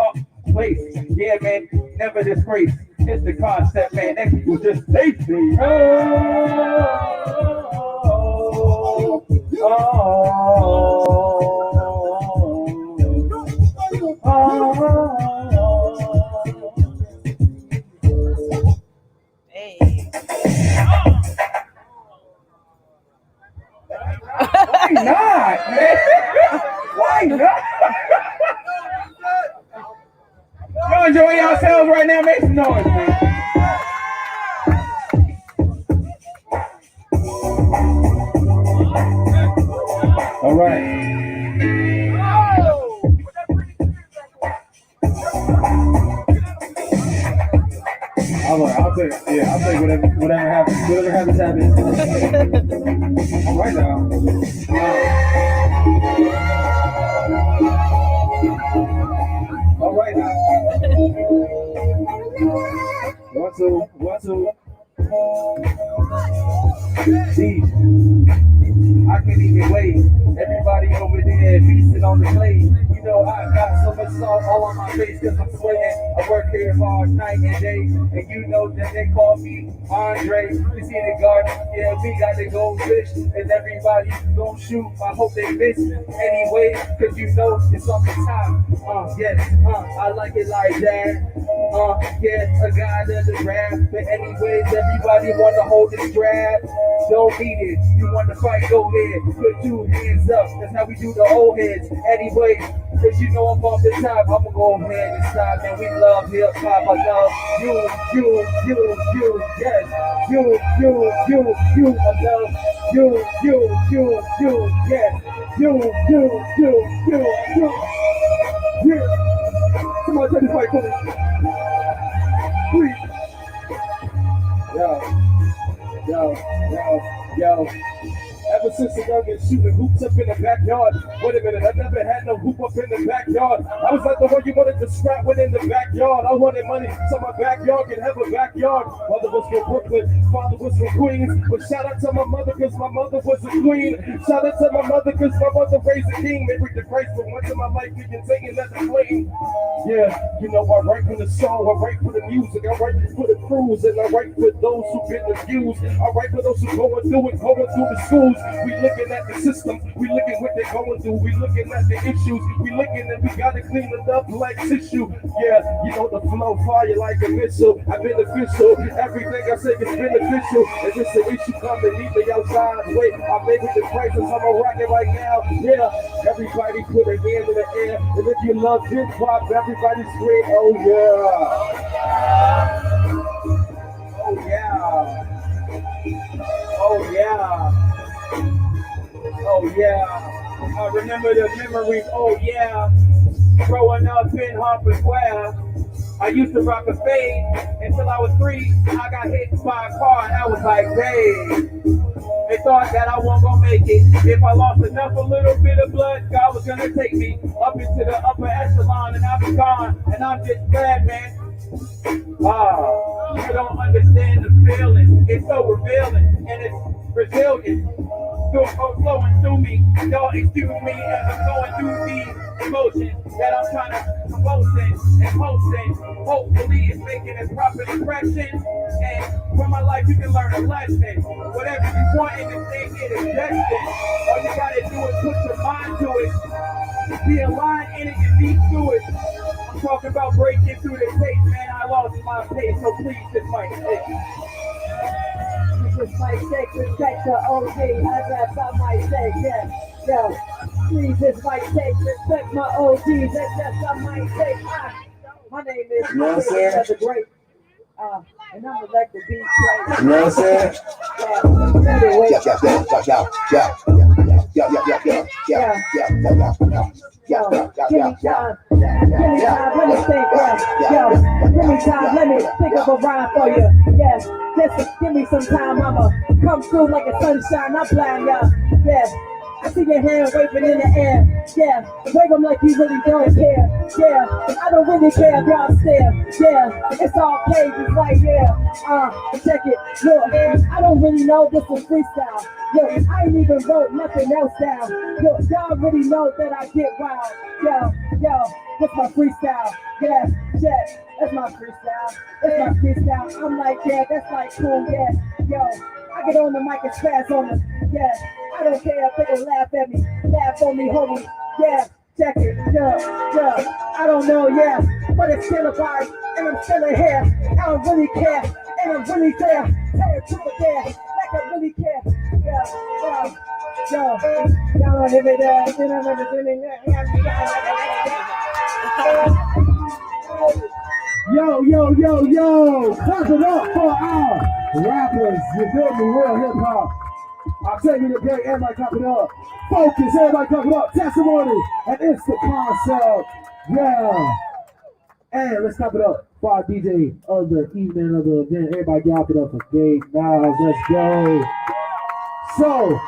Speaker 12: place. Yeah, man, never disgrace. It's the concept, man. That people just say to me. Why not, man? Why not? Y'all enjoying yourselves right now? Make some noise, man. I'll take whatever happens. Whatever happens, happens. All right now. All right now. 1, 2, 1, 2. See, I can't even wait. Everybody over there feasting on the plate. You know I got so much salt all on my face because I'm sweating. I work here hard night and day. And you know that they call me Andre. You see the garden, yeah, we got the goldfish. And everybody gon' shoot. I hope they miss anyway, because you know it's on the top. Yes, I like it like that. Yeah, a guy doesn't rap. But anyways, everybody wanna hold the strap. Don't need it. You want to fight, go ahead. Put 2 hands up. That's how we do the old heads. Anyway, cause you know I'm on the top. I'ma go ahead and stop. Man, we love hip hop. I love you, yes. You. I love you, yes. You. Yeah. Come on, take this fight for me. Please. Yo. Ever since a youngin' shooting hoops up in the backyard. Wait a minute, I never had no hoop up in the backyard. I was like the one you wanted to scrap with in the backyard. I wanted money so my backyard can have a backyard. Mother was from Brooklyn, father was from Queens. But shout out to my mother cause my mother was a queen. Shout out to my mother cause my mother raised a king. They bring the Christ for once in my life we can take it as a flame. Yeah, you know I write for the song, I write for the music, I write for the crews, and I write for those who get the views. I write for those who going through it, going through the schools. We looking at the system, we looking what they're going through, we looking at the issues, we looking and we gotta clean it up like tissue. Yeah, you know the flow fire like a missile. I'm beneficial, everything I say is beneficial. If it's an issue, come and meet me outside. Wait, I'm able to prices, I'm a rocket right now. Yeah, everybody put a hand in the air, and if you love hip hop, everybody scream, oh yeah. Oh yeah. Oh yeah. Oh yeah, I remember the memories, oh yeah. Growing up in Harper Square, I used to rock a fade until I was 3. I got hit by a car and I was like, dang. They thought that I wasn't gonna make it. If I lost enough, a little bit of blood, God was gonna take me up into the upper echelon and I was gone. And I'm just glad, man. You don't understand the feeling. It's so revealing and it's resilient. Flowing through me. Y'all excuse me as I'm going through these emotions that I'm trying to composing and posting. Hopefully it's making a proper impression. And from my life you can learn a lesson. Whatever you want in this thing, it is destined. All you gotta do is put your mind to it. Be aligned in it and be through it. I'm talking about breaking through the tape, man. I lost my pace, so please just might take. Just might take respect to OG, as I might say, yeah. Please just might take respect my OGs, that's just I might say. My name is the Great, and I'm gonna let the beat play. You know what I'm saying? Yo, give me time, let me think, give me time, let me think of a rhyme for you, just give me some time, I'ma come through like a sunshine, I'm blind, I see your hand waving in the air, wave them like you really don't care, I don't really care if y'all stare, it's all cages right here, check it, look, I don't really know this is freestyle, look, I ain't even wrote nothing else down, look, y'all really know that I get wild, that's my freestyle, check, that's my freestyle, I'm like, that's like cool, I get on the mic and spaz on them, I don't care if they laugh at me, laugh on me, homie, check it, I don't know, but it's still a vibe, and I'm still here, I don't really care, and I'm really there, tell it to the there, like I really care, y'all don't hear me there, Yo, clap it up for our rappers, you feel me, real hip hop. I'll tell you today, everybody clap it up. Focus, everybody clap it up. Testimony, and it's the concept. And let's clap it up for our DJ of the evening of the event. Everybody get it up for Big Nas. Let's go. So,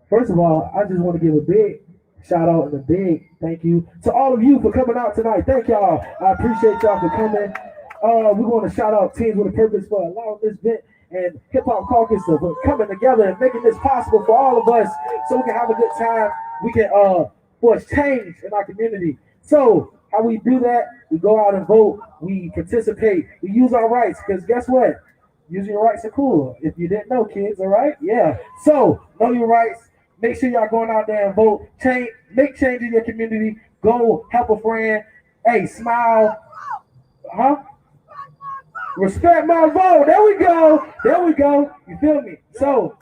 Speaker 12: first of all, I just want to give a big shout out and a big thank you to all of you for coming out tonight. Thank y'all. I appreciate y'all for coming. We want to shout out Teams with a Purpose for allowing this event and Hip Hop Caucus for coming together and making this possible for all of us so we can have a good time. We can force change in our community. So how we do that? We go out and vote. We participate. We use our rights because guess what? Using your rights are cool. If you didn't know, kids, all right? Yeah. So know your rights. Make sure y'all going out there and vote. Change. Make change in your community. Go help a friend. Hey, smile. Huh? Respect my vote. There we go. There we go. You feel me? So,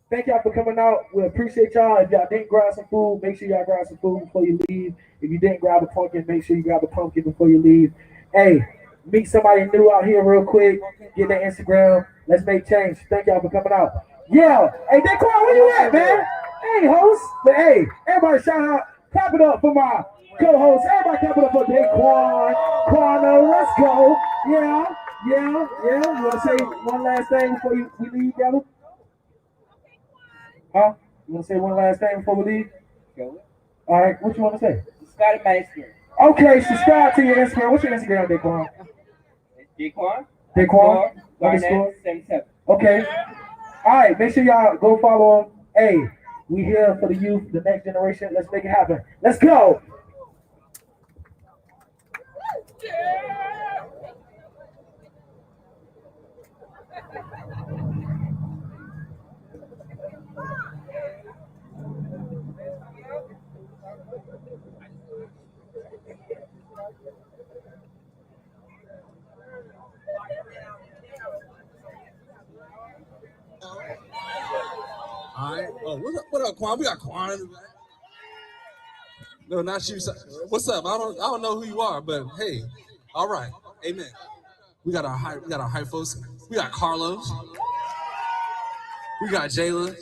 Speaker 12: thank y'all for coming out. We appreciate y'all. If y'all didn't grab some food, make sure y'all grab some food before you leave. If you didn't grab a pumpkin, make sure you grab a pumpkin before you leave. Hey, meet somebody new out here real quick. Get their Instagram. Let's make change. Thank y'all for coming out. Yeah. Hey, Daquan, where you at, man? Hey, host. But hey, everybody shout out. Clap it up for my co-host. Everybody clap it up for Daquan. Quano, let's go. Yeah. Yeah. You want to say one last thing before we leave, brother? Huh? You want to say one last thing before we leave?
Speaker 13: Go.
Speaker 12: All right. What you want to say?
Speaker 13: Subscribe to my Instagram.
Speaker 12: Okay, subscribe to your Instagram. What's your Instagram, Daquan?
Speaker 13: Daquan.
Speaker 12: Underscore.
Speaker 13: 77.
Speaker 12: Okay. All right. Make sure y'all go follow him. Hey, we here for the youth, the next generation. Let's make it happen. Let's go.
Speaker 19: All right. Oh, what up, Quan? We got Quan in the back. No, not you. What's up? I don't know who you are, but hey, all right. Amen. We got our high folks. We got Carlos. We got Jayla.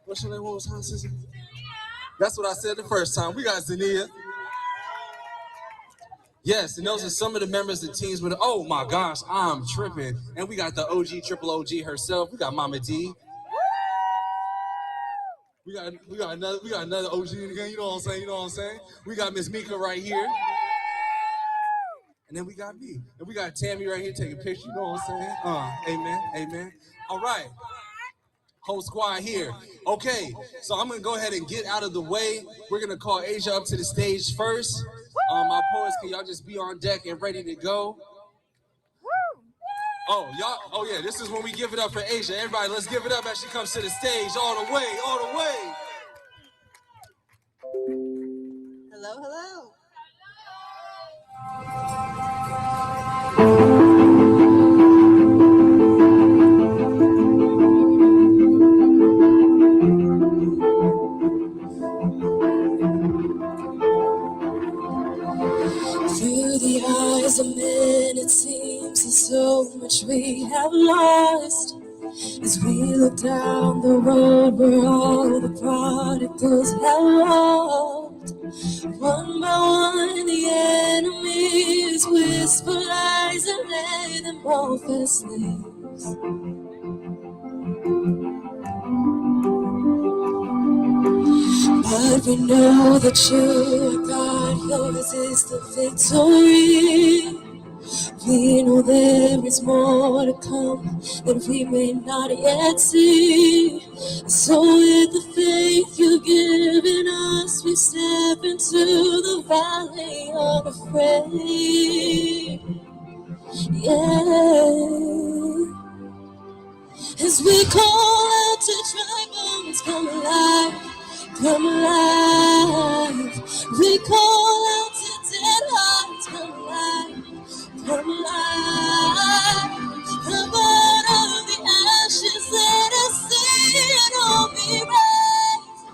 Speaker 19: What's your name? What was her sister? That's what I said the first time. We got Zania. Yes, and those are some of the members of Teams with. Oh my gosh, I'm tripping. And we got the OG, triple OG herself. We got Mama D. We got another OG again. You know what I'm saying? We got Miss Mika right here. And then we got me. And we got Tammy right here taking pictures. You know what I'm saying? Amen. All right. Whole squad here. Okay, so I'm gonna go ahead and get out of the way. We're gonna call Asia up to the stage first. My poets, can y'all just be on deck and ready to go? Oh yeah, this is when we give it up for Asia. Everybody, let's give it up as she comes to the stage all the way.
Speaker 7: Hello.
Speaker 20: Through the eyes of men, it seems there's so much we have lost. As we look down the road where all the prodigals have walked, one by one the enemies whisper lies and lay them both as slaves. But we know that you are God, yours is the victory. We know there is more to come that we may not yet see. So with the faith you've given us, we step into the valley unafraid. Yeah. As we call out to dry bones, come alive, come alive. We call out to dead hearts, come alive, come alive. Come out of the ashes, let us see it all be raised.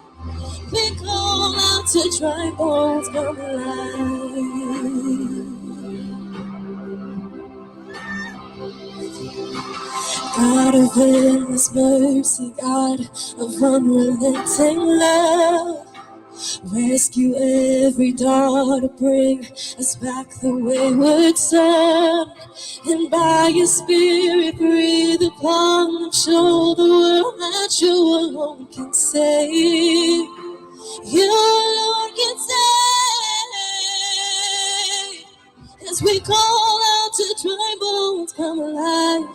Speaker 20: We call out to dry bones, come alive. God of endless mercy, God of unrelenting love, Rescue every daughter, bring us back the wayward son. And by your spirit breathe upon them, show the world that you alone can save. You alone can save. As we call out to dry bones, come alive,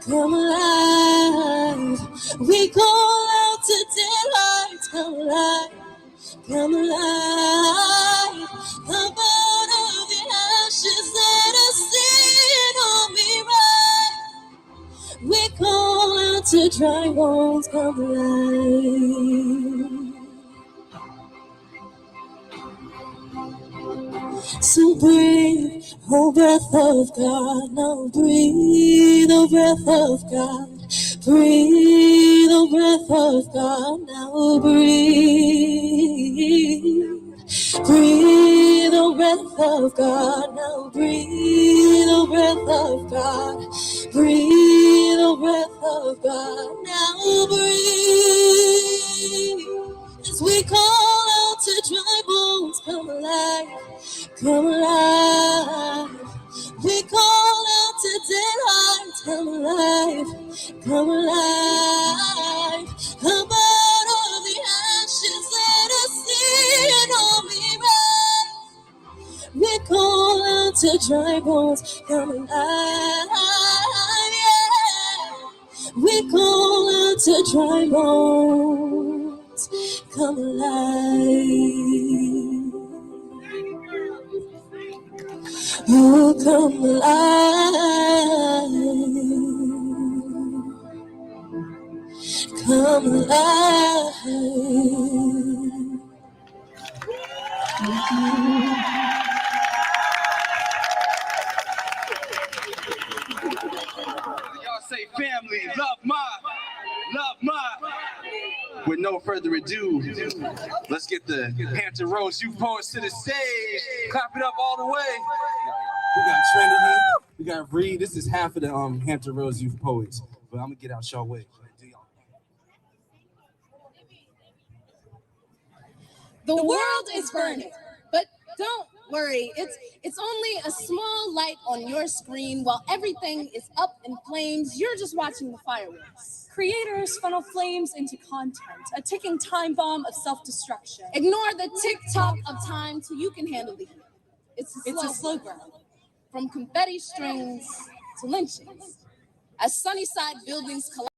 Speaker 20: come alive. We call out to dead hearts, come alive, come alive. Come out of the ashes, let us stand on me right. We call out to dry bones, come alive. So breathe, oh breath of God, now breathe, oh breath of God. Breathe, oh breath of God, now breathe. Breathe, oh breath of God, now breathe, oh breath of God. Breathe, oh breath of God, now breathe. As we call out to dry bones, come alive, come alive. We call out to dead hearts, come alive, come alive. Come out of the ashes, let us stand on me right. We call out to dry bones, come alive, yeah. We call out to dry bones, come alive. Oh, come alive, come alive.
Speaker 21: Y'all say family, love mine. With no further ado, let's get the Hampton Roads Youth Poets to the stage. Clap it up all the way. We got Trinity, we got Reed. This is half of the Hampton Roads Youth Poets, but I'm gonna get out y'all way.
Speaker 22: The world is burning, but don't worry. It's only a small light on your screen while everything is up in flames. You're just watching the fireworks.
Speaker 23: Creators funnel flames into content, a ticking time bomb of self-destruction.
Speaker 22: Ignore the tick-tock of time till you can handle the heat. It's a slow burn. From confetti strings to lynchings. As Sunnyside buildings collapse.